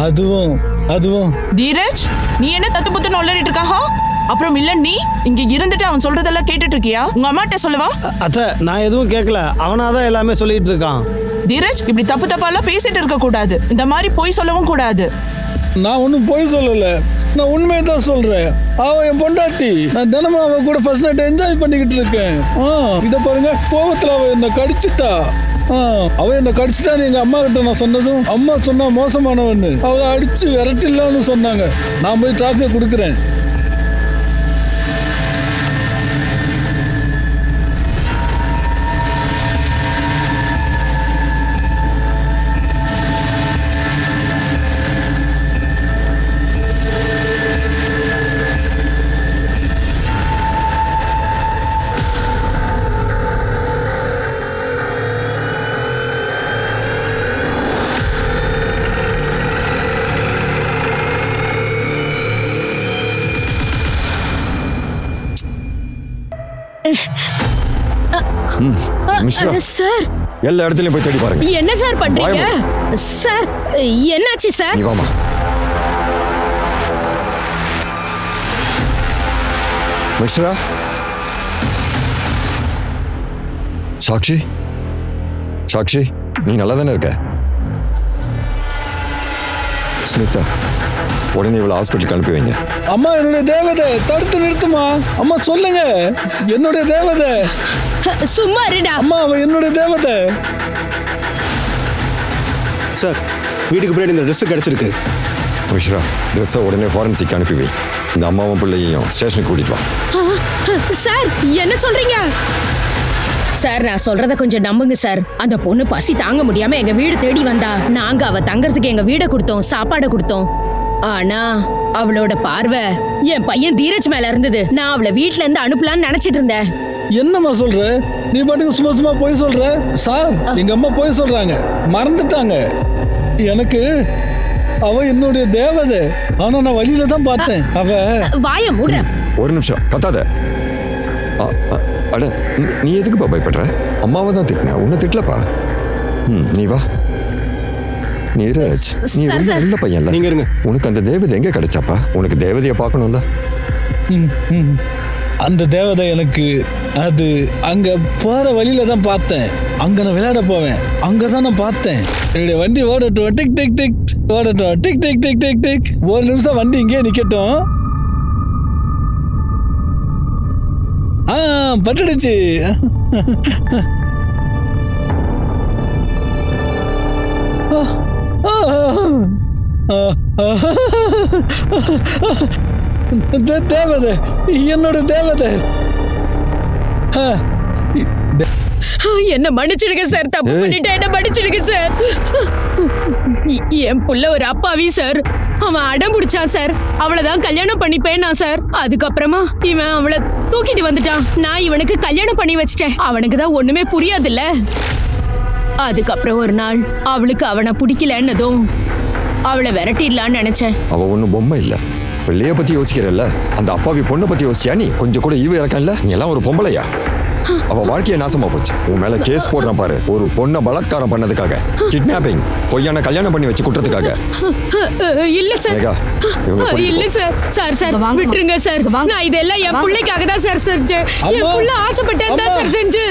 [SPEAKER 9] அதுவும்
[SPEAKER 8] தீரஜ், நீ என்ன தத்து புத்துன்னு உளறிட்டு இருக்காஹா? அப்புறம் இல்ல, நீ இங்க இருந்துட்டு அவன் சொல்றதெல்லாம் கேட்டுட்டு இருக்கியா? உங்க அம்மாட்ட சொல்லவா?
[SPEAKER 7] அத்தை, நான் எதுவும் கேட்கல, அவனாதான் எல்லாமே சொல்லிட்டு இருக்கான்.
[SPEAKER 8] தீரஜ், இப்படி தப்பு தப்பாலாம் பேசிட்டு இருக்க கூடாது. இந்த மாதிரி பொய் சொல்லவும் கூடாது.
[SPEAKER 9] நான் ஒன்றும் பொய் சொல்லல, நான் உண்மையை தான் சொல்றேன். அவன் என் பொண்டாட்டி. நான் தினமும் அவன் கூட ஃபர்ஸ்ட் நைட் என்ஜாய் பண்ணிக்கிட்டு இருக்கேன். இதை பாருங்க, கோபத்தில் அவன் என்னை கடிச்சிட்டா. அவன் என்னை கடிச்சிட்டான்னு எங்க அம்மா கிட்ட நான் சொன்னதும் அம்மா சொன்னா மோசமானவன்னு அவளை அடிச்சு விரட்டிடலான்னு சொன்னாங்க. நான் போய் டிராஃபியை கொடுக்குறேன்.
[SPEAKER 2] சார்,
[SPEAKER 6] எல்லா இடத்துலயும் போய் தேடி பாருங்க.
[SPEAKER 2] என்ன சார் பண்றீங்க? சார் என்னாச்சு சார்?
[SPEAKER 6] நீ வாமா. மிஸ்ரா, சாக்ஷி, சாக்ஷி, நீ நல்லா தானே இருக்க? ஸ்மிதா, உடனே இவ்வளவு ஹாஸ்பிட்டலுக்கு அனுப்பி வைங்க.
[SPEAKER 9] அம்மா, என்னுடைய தேவதை, தடுத்து நிறுத்துமா. அம்மா சொல்லுங்க, என்னுடைய தேவதை.
[SPEAKER 2] சும்மா இருடா.
[SPEAKER 9] அம்மா, அவன் என்னுடைய தேவதை.
[SPEAKER 5] சார், வீட்டுக்கு பின்னாடி இந்த ட்ரெஸ் கிடைச்சிருக்கு.
[SPEAKER 6] மிஸ்ரா, ட்ரெஸ்ஸை உடனே ஃபாரன்சிக் அனுப்பி வை. இந்த அம்மாவும் பிள்ளையையும் ஸ்டேஷனுக்கு கூட்டிட்டு வா.
[SPEAKER 2] சார், என்ன சொல்றீங்க? சார், நான் சொல்றத கொஞ்சம் நம்புங்க சார். அந்த பொண்ணு பசி தாங்க முடியாம எங்க வீடு தேடி வந்தா. நாங்க அவ தங்கறதுக்கு எங்க வீட கொடுத்தோம், சாப்பாடு கொடுத்தோம். ஆனா அவளோட பார்வை என் பையன் தீரஜ் மேல இருந்தது. நான் அவளை வீட்டுல இருந்து அனுப்பலான்னு நினைச்சிட்டு இருந்தேன்.
[SPEAKER 9] என்னம்மா சொல்ற? நீ பாட்டுக்கு சும்மா சும்மா போய் சொல்ற. சார், எங்க அம்மா போய் சொல்றாங்க, மறந்துட்டாங்க. எனக்கு அவ என்னுடைய தேவதை. ஆனா நான் வழியில தான் பார்த்தேன். அவ
[SPEAKER 2] வாய மூடுற.
[SPEAKER 6] ஒரு நிமிஷம் கத்தாத. அட, நீ எதுக்குப்பா பயப்படுற? அம்மாவை தான் திட்டின, உன்னை திட்டலப்பா. நீ வா. நீரஜ், நீ ரொம்ப நல்ல பையன்ல.
[SPEAKER 5] நீங்க இருங்க.
[SPEAKER 6] உனக்கு அந்த தேவதை எங்க கிடைச்சாப்பா? உனக்கு தேவதையை பார்க்கணும்ல.
[SPEAKER 9] அந்த தேவதை எனக்கு அது அங்க போற வழியில தான் பார்த்தேன். அங்க நான் விளையாட போவேன். அங்கதான் நான் பார்த்தேன் என்னுடைய வண்டி ஓடட்டும், டிக் டிக் டிக் ஓடட்டும், tick tick tick tick tick. ஒரு நிமிஷம் வண்டி இங்கே நிக்கட்டும். பட்டுடுச்சு. தேவதை, என்னோட தேவதை.
[SPEAKER 2] என்ன மன்னிச்சிடுங்க சார், தப்பு பண்ணிட்டேன், என்ன மன்னிச்சிடுங்க சார். என் புள்ள ஒரு அப்பாவி சார். அவன் அடம் பிடிச்சான் சார். அவளைதான் கல்யாணம் பண்ணிப்பேனா சார். அதுக்கப்புறமா இவன் அவளை தூக்கிட்டு வந்துட்டான். நான் இவனுக்கு கல்யாணம் பண்ணி வச்சிட்டேன். அவனுக்கு தான் ஒண்ணுமே புரியாதுல்ல. அதுக்கப்புறம் ஒரு நாள் அவளுக்கு அவனை பிடிக்கலன்னதும் அவளை விரட்டிடலான்னு நினைச்சேன்.
[SPEAKER 6] அவ ஒன்னும் பொம்மை இல்ல. பிள்ளைய பத்தி யோசிக்கிறல்ல, அந்த அப்பாவி பொண்ணை பத்தி யோசிச்சியா நீ? கொஞ்சம் கூட ஈவு இறக்கல. நீ எல்லாம் ஒரு பொம்பளையா? அவ வாழ்க்கைய நாசமா போச்சு. உன் மேல கேஸ் போடுறான் பாரு. ஒரு பொண்ணை பலாத்காரம் பண்ணதுக்காக, கிட்னாப்பிங், பொய்யான கல்யாணம் பண்ணி வச்சு குற்றத்துக்காக.
[SPEAKER 2] இல்ல சார், இல்ல சார். சார் சார் விட்டுருங்க சார். நான் இதெல்லாம் என் பிள்ளைக்காக தான் சார் செஞ்சேன். என் புள்ள ஆசைப்பட்டேன் தான் சார் செஞ்சு.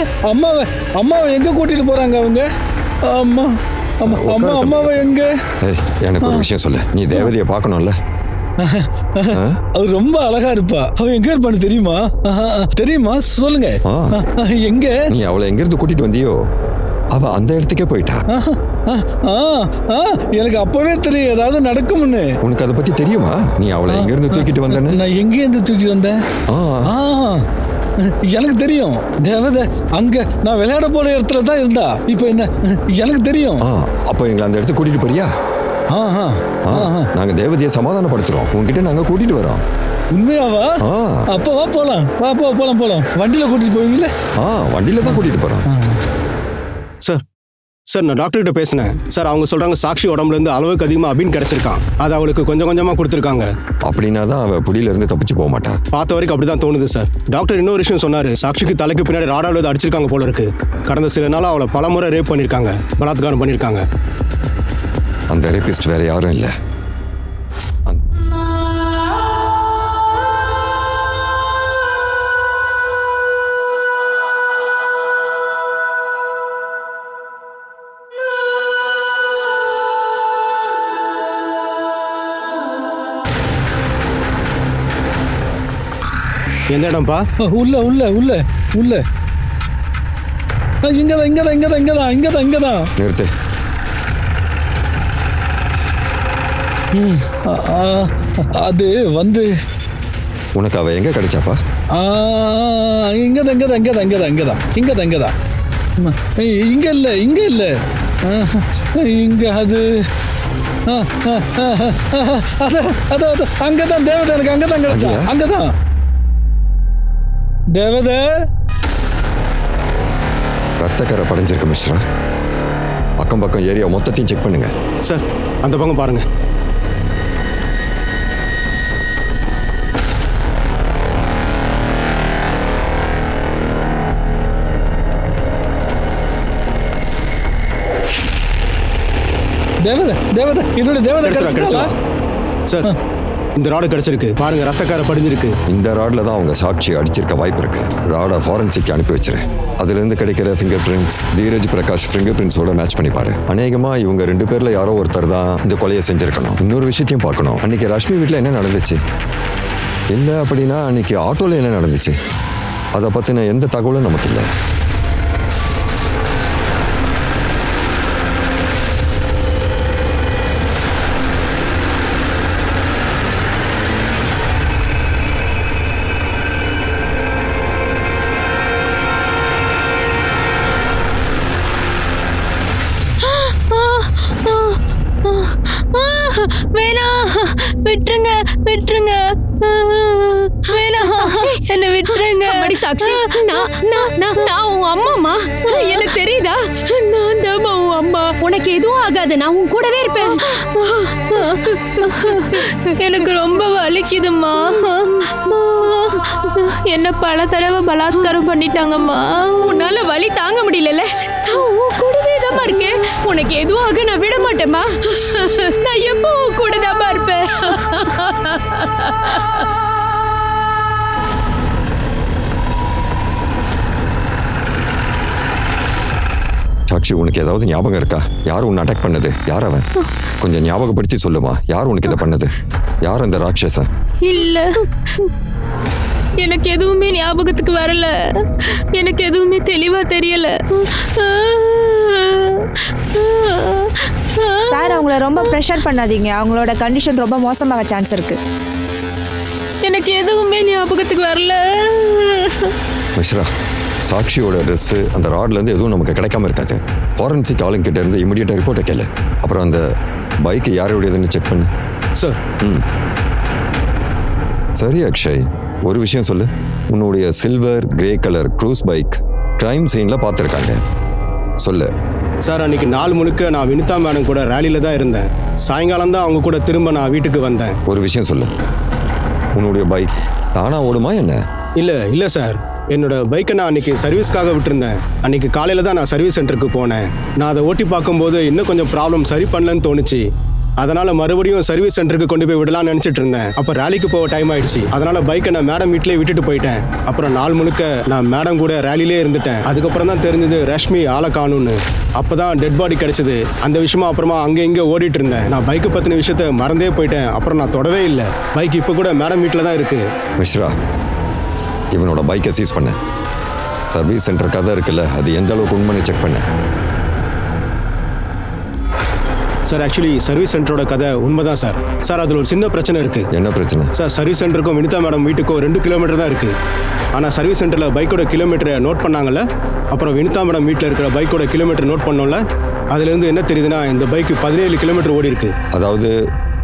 [SPEAKER 9] அம்மாவை எங்க கூட்டிட்டு போறாங்க அவங்க? அம்மாவை எங்க?
[SPEAKER 6] எனக்கு ஒரு விஷயம் சொல்லு. நீ தேவதையை பார்க்கணும்ல?
[SPEAKER 9] அவ ரொம்ப அழகா இருப்பா. அவ எங்க இருப்பான்னு தெரியுமா? தெரியுமா? சொல்லுங்க. எங்க?
[SPEAKER 6] நீ அவளை எங்க இருந்து கூட்டிட்டு வந்தியோ அவ அந்த இடத்துக்கே போயிட்டா.
[SPEAKER 9] எனக்கு அப்பவே தெரியும் ஏதாவது நடக்கும்னு.
[SPEAKER 6] உனக்கு அதை பத்தி தெரியுமா? நீ அவளை எங்க இருந்து தூக்கிட்டு வந்தேன்னு?
[SPEAKER 9] நான் எங்க இருந்து தூக்கிட்டு வந்தேன்? எனக்கு தெரியும். தேவதை அங்க நான் விளையாட போற இடத்துல தான் இருந்தா. இப்ப என்ன? எனக்கு தெரியும்.
[SPEAKER 6] அப்போ எங்களை அந்த இடத்துக்கு கூட்டிட்டு போறியா? நாங்க தேவதையை சமாதானப்படுத்துறோம். உங்ககிட்ட நாங்க கூட்டிட்டு வரோம்.
[SPEAKER 9] உண்மையாவா? அப்ப வா போலாம். போலாம். வண்டியில கூட்டிட்டு போவீங்களா?
[SPEAKER 6] வண்டியில தான் கூட்டிட்டு போறோம்.
[SPEAKER 5] சார் நான் டாக்டர் கிட்ட பேசினேன் சார். அவங்க சொல்றாங்க சாக்ஷி உடம்புல இருந்து அளவுக்கு அதிகமா அபின் கிடைச்சிருக்கான். அது அவளுக்கு கொஞ்சம் கொஞ்சமா கொடுத்துருக்காங்க.
[SPEAKER 6] அப்படின்னா தான் அவ புடியில இருந்து தப்பிச்சு போக மாட்டான்.
[SPEAKER 5] பார்த்த வரைக்கும் அப்படிதான் தோணுது சார். டாக்டர் இன்னொரு விஷயம் சொன்னாரு. சாக்ஷிக்கு தலைக்கு பின்னாடி ராடால அடிச்சிருக்காங்க போல இருக்கு. கடந்த சில நாளா அவளை பலமுறை ரேப் பண்ணிருக்காங்க, பலாத்காரம் பண்ணிருக்காங்க.
[SPEAKER 6] அந்த ரேபிஸ்ட் வேற யாரும் இல்ல.
[SPEAKER 5] எந்த இடம்பா?
[SPEAKER 9] உள்ள இங்கதான்.
[SPEAKER 6] நிறுத்து.
[SPEAKER 9] அது வந்து
[SPEAKER 6] உனக்கு அவ எங்க கிடைச்சாப்பா?
[SPEAKER 9] இங்கதான். இங்க இல்ல இங்க அது அங்கதான் தேவதை. எனக்கு அங்கதான் கிடைச்சா. அங்கதான் தேவதை.
[SPEAKER 6] ரத்தக்கரை படைஞ்சிருக்கு மிஸ்ரா. அக்கம் பக்கம் ஏரியா மொத்தத்தையும் செக் பண்ணுங்க.
[SPEAKER 5] சார் அந்த பக்கம் பாருங்க.
[SPEAKER 9] தேவதை என்னோட தேவதை கிடைச்சா
[SPEAKER 5] சார். இந்த ராடு கிடைச்சிருக்கு பாருங்க. ரத்தக்கார படிஞ்சிருக்கு.
[SPEAKER 6] இந்த ராட்ல தான் அவங்க சாட்சி அடிச்சிருக்க வாய்ப்பு இருக்கு. ராடை ஃபாரன்சிக் அனுப்பி வச்சிரு. அதுல இருந்து கிடைக்கிற ஃபிங்கர் பிரிண்ட்ஸ் தீரஜ் பிரகாஷ் ஃபிங்கர் பிரிண்ட்ஸோட மேட்ச் பண்ணி பாரு. அநேகமா இவங்க 2 பேர்ல யாரோ ஒருத்தர் தான் இந்த கொலையை செஞ்சிருக்கணும். இன்னொரு விஷயத்தையும் பார்க்கணும். அன்னைக்கு ரஷ்மி வீட்டில் என்ன நடந்துச்சு? இல்லை அப்படின்னா அன்னைக்கு ஆட்டோல என்ன நடந்துச்சு? அதை பத்தின எந்த தகவலும் நமக்கு இல்லை.
[SPEAKER 3] விட்டுருங்க என்ன விட்டுருங்க.
[SPEAKER 2] சாக்ஷி, நான் உன் அம்மாமா. எனக்கு தெரியுதா? நான் தான் உன் அம்மா. உனக்கு எதுவும் ஆகாது. நான் உன் கூடவே இருப்பேன்.
[SPEAKER 3] எனக்கு ரொம்ப வலிக்குதும்மா. என்ன பல தடவை பலாத்காரம் பண்ணிட்டாங்கம்மா.
[SPEAKER 2] உன்னால வலி தாங்க முடியல. நான் உன் கூடவே தான் இருக்கேன். உனக்கு எதுவும் ஆக நான் விட மாட்டேம்மா. நான் எப்போ உன் கூட தான் இருப்பேன்.
[SPEAKER 6] சாக்ஷி, உனக்கு ஏதாவது ஞாபகம் இருக்கா? யார் உன்னை அட்டாக் பண்ணது? யார் அவன்? கொஞ்சம் ஞாபகப்படுத்தி சொல்லுமா. யார் உனக்கு இதை பண்ணது? யார் அந்த ராட்சசன்?
[SPEAKER 3] இல்ல, எனக்கு எதுவுமே ஞாபகத்துக்கு வரல. எனக்கு எதுவுமே தெளிவா தெரியல.
[SPEAKER 1] சார், அவங்கள ரொம்ப ப்ரெஷர் பண்ணாதீங்க. அவங்களோட கண்டிஷன் ரொம்ப மோசமாக சான்ஸ் இருக்கு.
[SPEAKER 3] எனக்கு எதுவுமே ஞாபகத்துக்கு வரல.
[SPEAKER 6] மிஸ்ரா, சாக்ஷியோட ட்ரெஸ் அந்த ராட்லேருந்து எதுவும் நமக்கு கிடைக்காம இருக்காது. ஃபாரன்சிக் ஆளுங்கிட்ட இருந்து இமிடியேட்டாக ரிப்போர்ட்டை கேளு. அப்புறம் அந்த பைக்கு யாரோடையதுன்னு செக் பண்ணு.
[SPEAKER 5] சார்.
[SPEAKER 6] சரி அக்ஷய், ஒரு விஷயம் சொல்லு. உன்னுடைய silver grey colour cruise bike crime சீனில் பார்த்துருக்காங்க. சொல்லு.
[SPEAKER 5] சார், அன்றைக்கி நாள் முழுக்க நான் வினிதா மேடம் கூட ரேலியில் தான் இருந்தேன். சாயங்காலம் தான் அவங்க கூட திரும்ப நான் வீட்டுக்கு வந்தேன்.
[SPEAKER 6] ஒரு விஷயம் சொல்லு, உன்னுடைய பைக் தானா ஓடுமா என்ன?
[SPEAKER 5] இல்லை சார், என்னோட பைக்கை நான் அன்றைக்கி சர்வீஸ்க்காக விட்டுருந்தேன். அன்றைக்கி காலையில் தான் நான் சர்வீஸ் சென்டருக்கு போனேன். நான் அதை ஓட்டி பார்க்கும்போது இன்னும் கொஞ்சம் ப்ராப்ளம் சரி பண்ணலன்னு தோணுச்சு. அதனால் மறுபடியும் சர்வீஸ் சென்டருக்கு கொண்டு போய் விடலாம்னு நினச்சிட்டு இருந்தேன். அப்போ ரேலிக்கு போக டைம் ஆயிடுச்சு. அதனால் பைக்கை நான் மேடம் வீட்டிலே விட்டுட்டு போயிட்டேன். அப்புறம் நாள் முழுக்க நான் மேடம் கூட ரேலிலே இருந்துட்டேன். அதுக்கப்புறம் தான் தெரிஞ்சது ரஷ்மி ஆளை காணும்னு. அப்போ தான் டெட் பாடி கிடச்சிது. அந்த விஷயமா அப்புறமா அங்கே இங்கே ஓடிட்டு இருந்தேன். நான் பைக்கை பற்றின விஷயத்த மறந்தே போயிட்டேன். அப்புறம் நான் தொடவே இல்லை. பைக் இப்போ கூட மேடம் வீட்டில் தான் இருக்குது.
[SPEAKER 6] மிஸ்ரா, இவனோட பைக்கை சீஸ் பண்ண. சர்வீஸ் சென்டர் கதை இருக்குல்ல, அது எந்த அளவுக்கு உண்மைன்னு செக் பண்ண.
[SPEAKER 5] சார், ஆக்சுவலி சர்வீஸ் சென்டரோட கதை உண்மைதான் சார். சார், அதில் ஒரு சின்ன பிரச்சனை இருக்குது.
[SPEAKER 6] என்ன பிரச்சனை?
[SPEAKER 5] சார், சர்வீஸ் சென்டருக்கும் வினிதா மேடம் வீட்டுக்கும் 2 கிலோமீட்டர் தான் இருக்குது. ஆனால் சர்வீஸ் சென்டரில் பைக்கோட கிலோமீட்டரை நோட் பண்ணாங்கல்ல, அப்புறம் வினிதா மேடம் வீட்டில் இருக்கிற பைக்கோட கிலோமீட்டர் நோட் பண்ணோம்ல, அதுலேருந்து என்ன தெரியுதுன்னா இந்த பைக்கு 17 கிலோமீட்டர் ஓடி இருக்கு.
[SPEAKER 6] அதாவது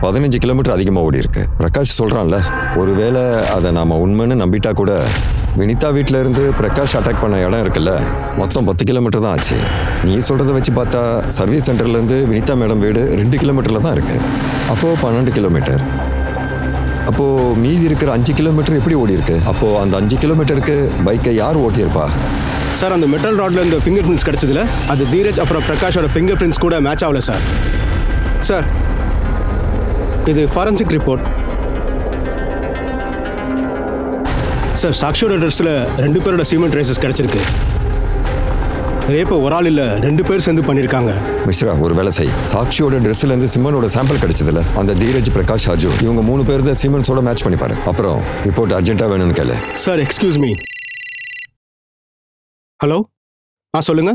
[SPEAKER 6] 15 கிலோமீட்டர் அதிகமாக ஓடி இருக்கு. பிரகாஷ் சொல்கிறான்ல, ஒருவேளை அதை நாம் உண்மைன்னு நம்பிட்டா கூட வினிதா வீட்டில் இருந்து பிரகாஷ் அட்டாக் பண்ண இடம் இருக்குல்ல, மொத்தம் 10 கிலோமீட்டர் தான் ஆச்சு. நீ சொல்கிறத வச்சு பார்த்தா சர்வீஸ் சென்டர்லேருந்து வினிதா மேடம் வீடு 2 கிலோமீட்டரில் தான் இருக்குது. அப்போது 12 கிலோமீட்டர். அப்போது மீதி இருக்கிற 5 கிலோமீட்டர் எப்படி ஓடி இருக்கு? அப்போது அந்த 5 கிலோமீட்டருக்கு பைக்கை யார் ஓட்டியிருப்பா?
[SPEAKER 5] சார், அந்த மெட்டல் ராட்ல இந்த ஃபிங்கர் பிரிண்ட்ஸ் கிடச்சதுல அது தீரஜ் அப்புறம் பிரகாஷோட ஃபிங்கர் பிரிண்ட்ஸ் கூட மேட்ச் ஆகல சார். சார், இது ஃபாரன்சிக் ரிப்போர்ட். சார், சாக்ஷியோட ட்ரெஸ்ஸில் 2 பேரோட சீமெண்ட் ட்ரேசஸ் கிடச்சிருக்கு. ரேப்பை ஒரு ஆள் இல்லை, 2 பேர் சேர்ந்து பண்ணியிருக்காங்க.
[SPEAKER 6] மிஸ்ரா, ஒரு வேலை செய். சாக்ஷியோட ட்ரெஸ்ஸிலேருந்து சிம்மனோட சாம்பிள் கிடைச்சதில்ல, அந்த தீரஜ், பிரகாஷ், அர்ஜுன் இவங்க 3 பேர் தான் சீமெண்ட்ஸோட மேட்ச் பண்ணிப்பாரு. அப்புறம் ரிப்போர்ட் அர்ஜென்ட்டாக வேணும்னு கேளு.
[SPEAKER 5] Sir, excuse me. ஹலோ, சொல்லுங்க.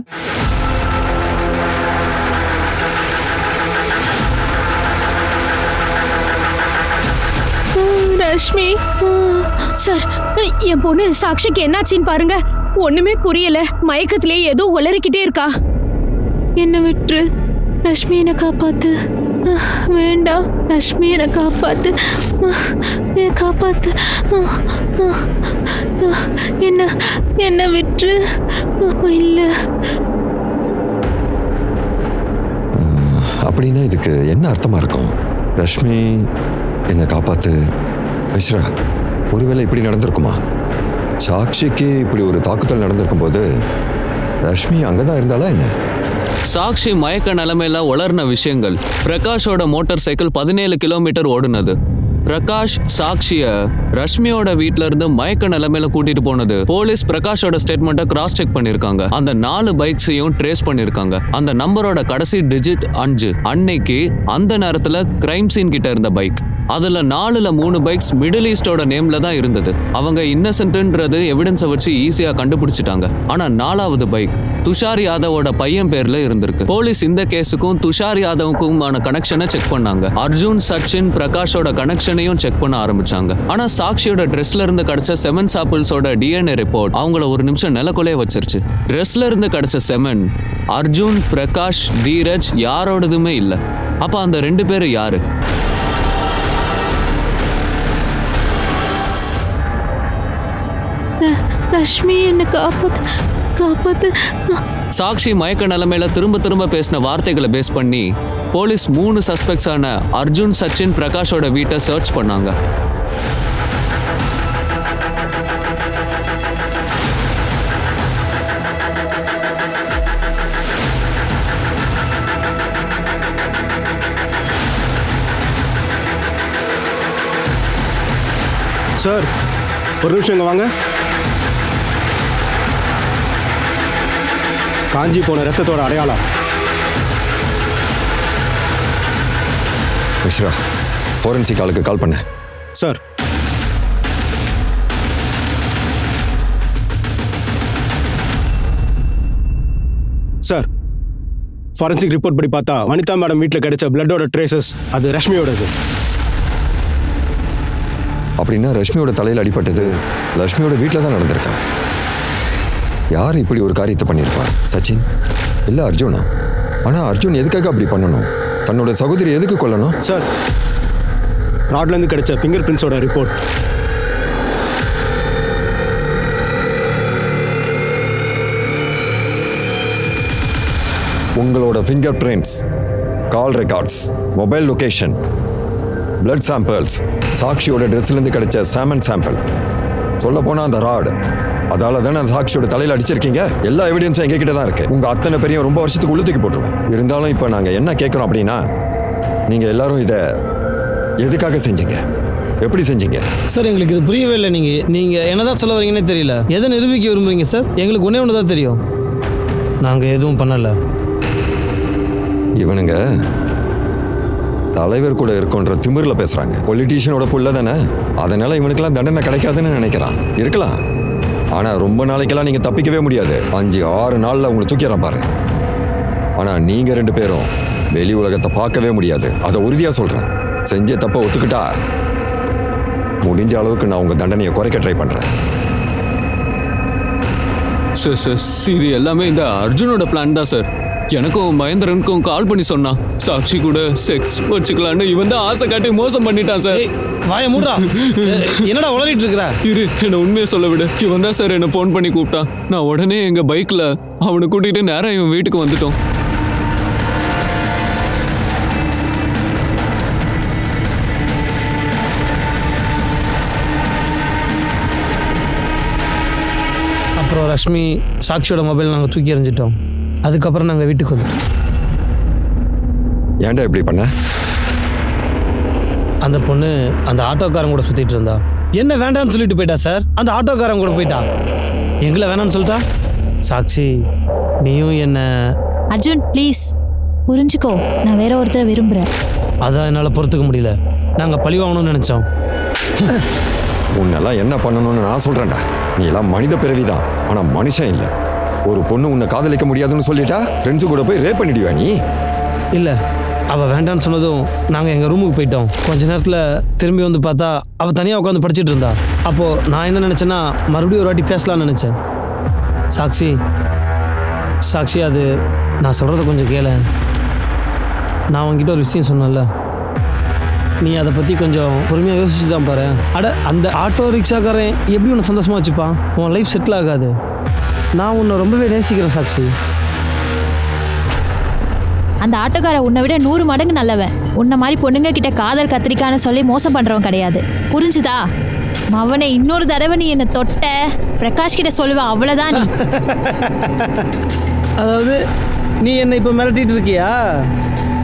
[SPEAKER 2] ரஷ்மி சார், என் பொண்ணு சாக்ஷிக்கு என்னாச்சின்னு பாருங்க. ஒண்ணுமே புரியல. மயக்கத்திலே ஏதோ உளறிக்கிட்டே இருக்கா.
[SPEAKER 3] என்ன விட்டுரு ரஷ்மி, என்னை காப்பாத்து. வேண்டாம் ரஷ்மி, என்னை காப்பாத்து. காப்பாத்து. என்ன விட்டுரு. இல்லை.
[SPEAKER 6] அப்படின்னா இதுக்கு என்ன அர்த்தமா இருக்கும்? ரஷ்மி என்னை காப்பாத்து. மிஸ்ரா, ஒருவேளை இப்படி நடந்திருக்குமா? சாக்ஷிக்கு இப்படி ஒரு தாக்குதல் நடந்திருக்கும் போது ரஷ்மி அங்கதான் இருந்தாலா என்ன?
[SPEAKER 4] சாக்ஷி மயக்க நிலைமையில உளர்ன விஷயங்கள். பிரகாஷோட மோட்டார் சைக்கிள் 17 கிலோமீட்டர் ஓடுனது. பிரகாஷ் சாக்ஷிய ரஷ்மியோட வீட்ல இருந்து மயக்க நிலைமையில கூட்டிட்டு போனது. போலீஸ் பிரகாஷோட ஸ்டேட்மெண்ட்டை கிராஸ் செக் பண்ணிருக்காங்க. அந்த 4 பைக்ஸையும் ட்ரேஸ் பண்ணிருக்காங்க. அந்த நம்பரோட கடைசி டிஜிட் 5. அன்னைக்கு அந்த நேரத்துல கிரைம் சீன் கிட்ட இருந்த பைக். அதுல 4ல 3 பைக்ஸ் மிடில் ஈஸ்டோட நேம்ல தான் இருந்தது. அவங்க இன்னசென்ட்ன்றது எவிடன்ஸை வச்சு ஈஸியா கண்டுபிடிச்சிட்டாங்க. ஆனா 4வது பைக் துஷார் யாதவோட பையன் பேர்ல இருந்திருக்கு. போலீஸ் இந்த கேஸுக்கும் துஷார் யாதவுக்குமான கனெக்ஷனை செக் பண்ணாங்க. அர்ஜுன், சச்சின், பிரகாஷோட கனெக்ஷனையும் செக் பண்ண ஆரம்பிச்சாங்க. ஆனா சாக்ஷியோட ட்ரெஸ்ல இருந்து கிடைச்ச செமன் சாம்பிள்ஸோட டிஎன்ஏ ரிப்போர்ட் அவங்கள ஒரு நிமிஷம் நிலக்குலைய வச்சிருச்சு. ட்ரெஸ்ல இருந்து கிடைச்ச செமன் அர்ஜுன், பிரகாஷ், தீரஜ் யாரோடதுமே இல்ல. அப்ப அந்த 2 பேரும் யாரு?
[SPEAKER 3] ரஷ்மி, என்னை காப்பாத்து.
[SPEAKER 4] சாக்ஷி மயக்க நிலைமையில திரும்ப பேசின வார்த்தைகளை பேஸ் பண்ணி போலீஸ் 3 சஸ்பெக்ட்ஸான அர்ஜுன், சச்சின், பிரகாஷோட வீட்டை சர்ச் பண்ணாங்க.
[SPEAKER 5] சார், ஒரு நிமிஷம் இங்க வாங்க. காஞ்சி போன ரத்தத்தோட அடையாளம்.
[SPEAKER 6] மிஸ்ரா, ஃபோரன்சிக் ஆளுக்கு கால் பண்ண.
[SPEAKER 5] சார். சார், ஃபாரன்சிக் ரிப்போர்ட் படி பார்த்தா வனிதா மேடம் வீட்டில் கிடைச்ச பிளட்டோட ட்ரேசஸ் அது ரஷ்மியோடது.
[SPEAKER 6] அப்படின்னா ரஷ்மியோட தலையில் அடிபட்டது லட்சுமியோட வீட்டில் தான் நடந்திருக்கா? யார் இப்படி ஒரு காரியத்தை பண்ணியிருப்பா? சச்சின் இல்லை அர்ஜுனா? ஆனால் அர்ஜுன் எதுக்காக அப்படி பண்ணணும்? தன்னோட சகோதரி எதுக்கு கொல்லணும்?
[SPEAKER 5] சார், ராட்லேருந்து கிடைச்ச ஃபிங்கர் பிரிண்ட்ஸோட ரிப்போர்ட்.
[SPEAKER 6] உங்களோட fingerprints, call records, mobile location, blood samples, சாக்ஷியோட ட்ரெஸ்லேருந்து கிடைச்ச சாமன் சாம்பிள், சொல்ல போனால் அந்த ராட், அதால தானே அந்த சாக்ஷியோட தலையில் அடிச்சிருக்கீங்க. எல்லா எவிடன்ஸும் எங்ககிட்ட தான் இருக்கு. உங்க அத்தனை பேரையும் ரொம்ப வருஷத்துக்கு உள்ளத்துக்கு போட்டுருவேன். இருந்தாலும் இப்போ நாங்கள் என்ன கேட்குறோம் அப்படின்னா, நீங்க எல்லாரும் இதை எதுக்காக செஞ்சீங்க? எப்படி செஞ்சீங்க?
[SPEAKER 7] சார், எங்களுக்கு இது புரியவே இல்லை. நீங்க என்னதான் சொல்ல வரீங்கன்னே தெரியல. எதை நிரூபிக்க விரும்புறீங்க சார்? எங்களுக்கு ஒன்னே ஒன்று தான் தெரியும், நாங்கள் எதுவும் பண்ணலை.
[SPEAKER 6] இவனுங்க தலைவர் கூட இருக்கோன்ற திமிர்ல பேசுறாங்க. பொலிட்டீஷியனோட புள்ள தானே, அதனால இவனுக்கெல்லாம் தண்டனை கிடைக்காதுன்னு நினைக்கிறான். இருக்கலாம், ஆனா ரொம்ப நாளைக்கெல்லாம் நீங்க தப்பிக்கவே முடியாது. 5-6 நாள்ல உங்களை தூக்கிறேன் பாரு. ஆனா நீங்க 2 பேரும் வெளி உலகத்தை பார்க்கவே முடியாது. அதை உறுதியா சொல்றேன். செஞ்ச தப்ப ஒத்துக்கிட்டா முடிஞ்ச அளவுக்கு நான் உங்க தண்டனையை குறைக்க ட்ரை பண்றேன்.
[SPEAKER 4] இது எல்லாமே இந்த அர்ஜுனோட பிளான் தான் சார். எனக்கும் மகேந்திரனுக்கும் கால் பண்ணி சொன்னான், சாக்ஷி கூட செக்ஸ் வச்சுக்கலான்னு. இவன் தான் ஆசை காட்டி மோசம் பண்ணிட்டான் சார்.
[SPEAKER 7] வாய மூடுறா. என்னடா உளறிட்டு இருக்கிற?
[SPEAKER 4] இரு, என்ன உண்மையை சொல்ல விடு. இவன் தான் சார் என்ன ஃபோன் பண்ணி கூப்பிட்டான். நான் உடனே எங்க பைக்ல அவனை கூட்டிட்டு நேரம் இவன் வீட்டுக்கு வந்துட்டோம்.
[SPEAKER 7] அப்புறம் ரஷ்மி சாக்ஷியோட மொபைல் நாங்கள் தூக்கி எறிஞ்சிட்டோம். அதுக்கப்புறம் நாங்கள் வீட்டுக்கு வந்துட்டோம்.
[SPEAKER 6] ஏன்டா இப்படி பண்ண?
[SPEAKER 7] அந்த பொண்ணு அந்த ஆட்டோக்காரன் கூட சுற்றிட்டு இருந்தா. என்ன வேண்டாம்னு சொல்லிட்டு போயிட்டா சார். அந்த ஆட்டோக்காரன் கூட போயிட்டா. எங்களை வேணான்னு சொல்லிட்டா. சாக்ஷி, நீயும் என்ன...
[SPEAKER 10] அர்ஜுன் ப்ளீஸ் புரிஞ்சுக்கோ, நான் வேற ஒருத்தரை விரும்புகிறேன்.
[SPEAKER 7] அதான் என்னால் பொறுத்துக்க முடியல. நாங்கள் பழி வாங்கணும்னு நினச்சோம்.
[SPEAKER 6] உன்னெல்லாம் என்ன பண்ணணும்னு நான் சொல்கிறேன்டா. நீ எல்லாம் மனித பிறவிதான், ஆனால் மனுஷன் இல்லை. ஒரு பொண்ணு உன்னை காதலிக்க முடியாதுன்னு சொல்லிட்டா ஃப்ரெண்ட்ஸு கூட போய் ரேப் பண்ணிடுவா நீ? இல்லை, அவள் வேண்டான்னு சொன்னதும் நாங்கள் எங்கள் ரூமுக்கு போயிட்டோம். கொஞ்ச நேரத்தில் திரும்பி வந்து பார்த்தா அவள் தனியாக உட்காந்து படிச்சுட்டு இருந்தா. அப்போது நான் என்ன நினச்சேன்னா, மறுபடியும் ஒரு வாட்டி பேசலான்னு நினச்சேன். சாக்ஷி அது நான் சொல்கிறத கொஞ்சம் கேள. நான் உங்ககிட்ட ஒரு விஷயம் சொன்னேன்ல, நீ அதை பற்றி கொஞ்சம் பொறுமையாக யோசிச்சு தான் பாரு. அந்த ஆட்டோ ரிக்ஷாக்காரன் எப்படி உன்னை சந்தோஷமாக வச்சுப்பான்? உன் லைஃப் செட்டில் ஆகாது. நான் உன்னை ரொம்பவே நேசிக்கிறேன் சாக்ஷி.
[SPEAKER 10] அந்த ஆட்டோக்கார உன்னை விட 100 மடங்கு நல்லவன். உன்னை மாதிரி பொண்ணுங்க கிட்ட காதல் கத்திரிக்கான்னு சொல்லி மோசம் பண்ணுறவன் கிடையாது. புரிஞ்சுதா? அவனை இன்னொரு தடவை நீ என்னை தொட்ட பிரகாஷ் கிட்ட சொல்லுவேன், அவ்வளோதான். நீ
[SPEAKER 7] அதாவது நீ என்னை இப்போ மிரட்டிட்டு இருக்கியா?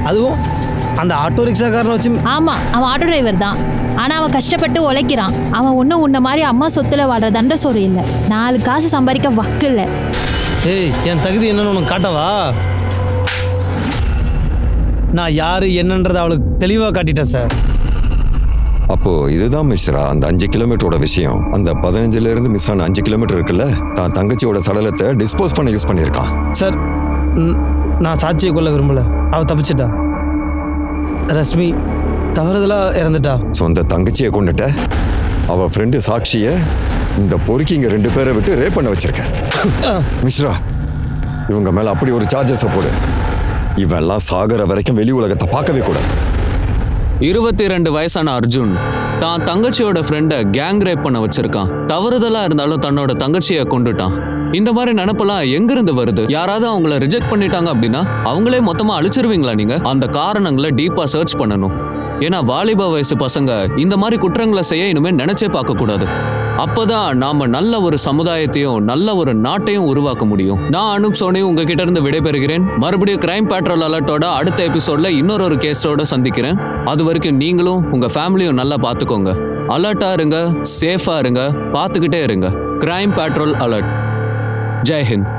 [SPEAKER 7] அதுவும் அந்த ஆட்டோ ரிக்ஷாக்காரனை வச்சு? ஆமாம், அவன் ஆட்டோ டிரைவர் தான். ஆனால் அவன் கஷ்டப்பட்டு உழைக்கிறான். அவன் ஒன்றும் உன்ன மாதிரி அம்மா சொத்துல வாழ்ற தண்ட சோறு இல்லை. 4 காசு சம்பாதிக்க வக்கு இல்லை. ஏய், என் தகுதி என்னன்னு உனக்கு காட்டவா? நான் யாரு என்னன்றதை அவளுக்கு தெளிவாக காட்டிட்டேன் சார்.
[SPEAKER 6] அப்போ இதுதான் மிஸ்ரா அந்த 5 கிலோமீட்டரோட விஷயம். அந்த 15ல இருந்து மிஸ் ஆன 5 கிலோமீட்டர் இருக்குல்ல, தான் தங்கச்சியோட சடலத்தை டிஸ்போஸ் பண்ண யூஸ் பண்ணியிருக்கான்.
[SPEAKER 7] சார், நான் சாட்சியை கொள்ள விரும்பல. அவள் தப்பிச்சிட்டா. ரஷ்மி தவறுதலா இறந்துட்டா.
[SPEAKER 6] சொந்த தங்கச்சியை கொண்டுட்ட. அவ ஃப்ரெண்டு சாக்ஷிய இந்த பொறுக்கிங்க 2 பேரை விட்டு ரேப் பண்ண வச்சிருக்க. மிஸ்ரா, இவங்க மேல அப்படி ஒரு சார்ஜஸை போடு. இவெல்லாம் சாகர வரைக்கும் வெளி உலகத்தை பார்க்கவே கூடாது.
[SPEAKER 4] 22 வயசான அர்ஜுன் தான் தங்கச்சியோட ஃப்ரெண்டை கேங் ரேப் பண்ண வச்சிருக்கான். தவறுதலா இருந்தாலும் தன்னோட தங்கச்சியை கொண்டுட்டான். இந்த மாதிரி நினைப்பெல்லாம் எங்கிருந்து வருது? யாராவது அவங்கள ரிஜெக்ட் பண்ணிட்டாங்க அப்படின்னா அவங்களே மொத்தமா அழிச்சிருவீங்களா நீங்க? அந்த காரணங்களை டீப்பா சர்ச் பண்ணணும். ஏன்னா வாலிப வயசு பசங்க இந்த மாதிரி குற்றங்களை செய்ய இனிமே நினைச்சே பார்க்க கூடாது. அப்பதான் நாம நல்ல ஒரு சமுதாயத்தையும் நல்ல ஒரு நாட்டையும் உருவாக்க முடியும். நான் அனுப் சோனி உங்ககிட்ட இருந்து விடைபெறுகிறேன். மறுபடியும் கிரைம் பேட்ரோல் அலர்ட்டோட அடுத்த எபிசோட்ல இன்னொரு கேஸோட சந்திக்கிறேன். அது வரைக்கும் நீங்களும் உங்க ஃபேமிலியும் நல்லா பார்த்துக்கோங்க. அலர்ட்டா இருங்க, சேஃபா இருங்க, பார்த்துக்கிட்டே இருங்க. Crime patrol alert. Jai Hind.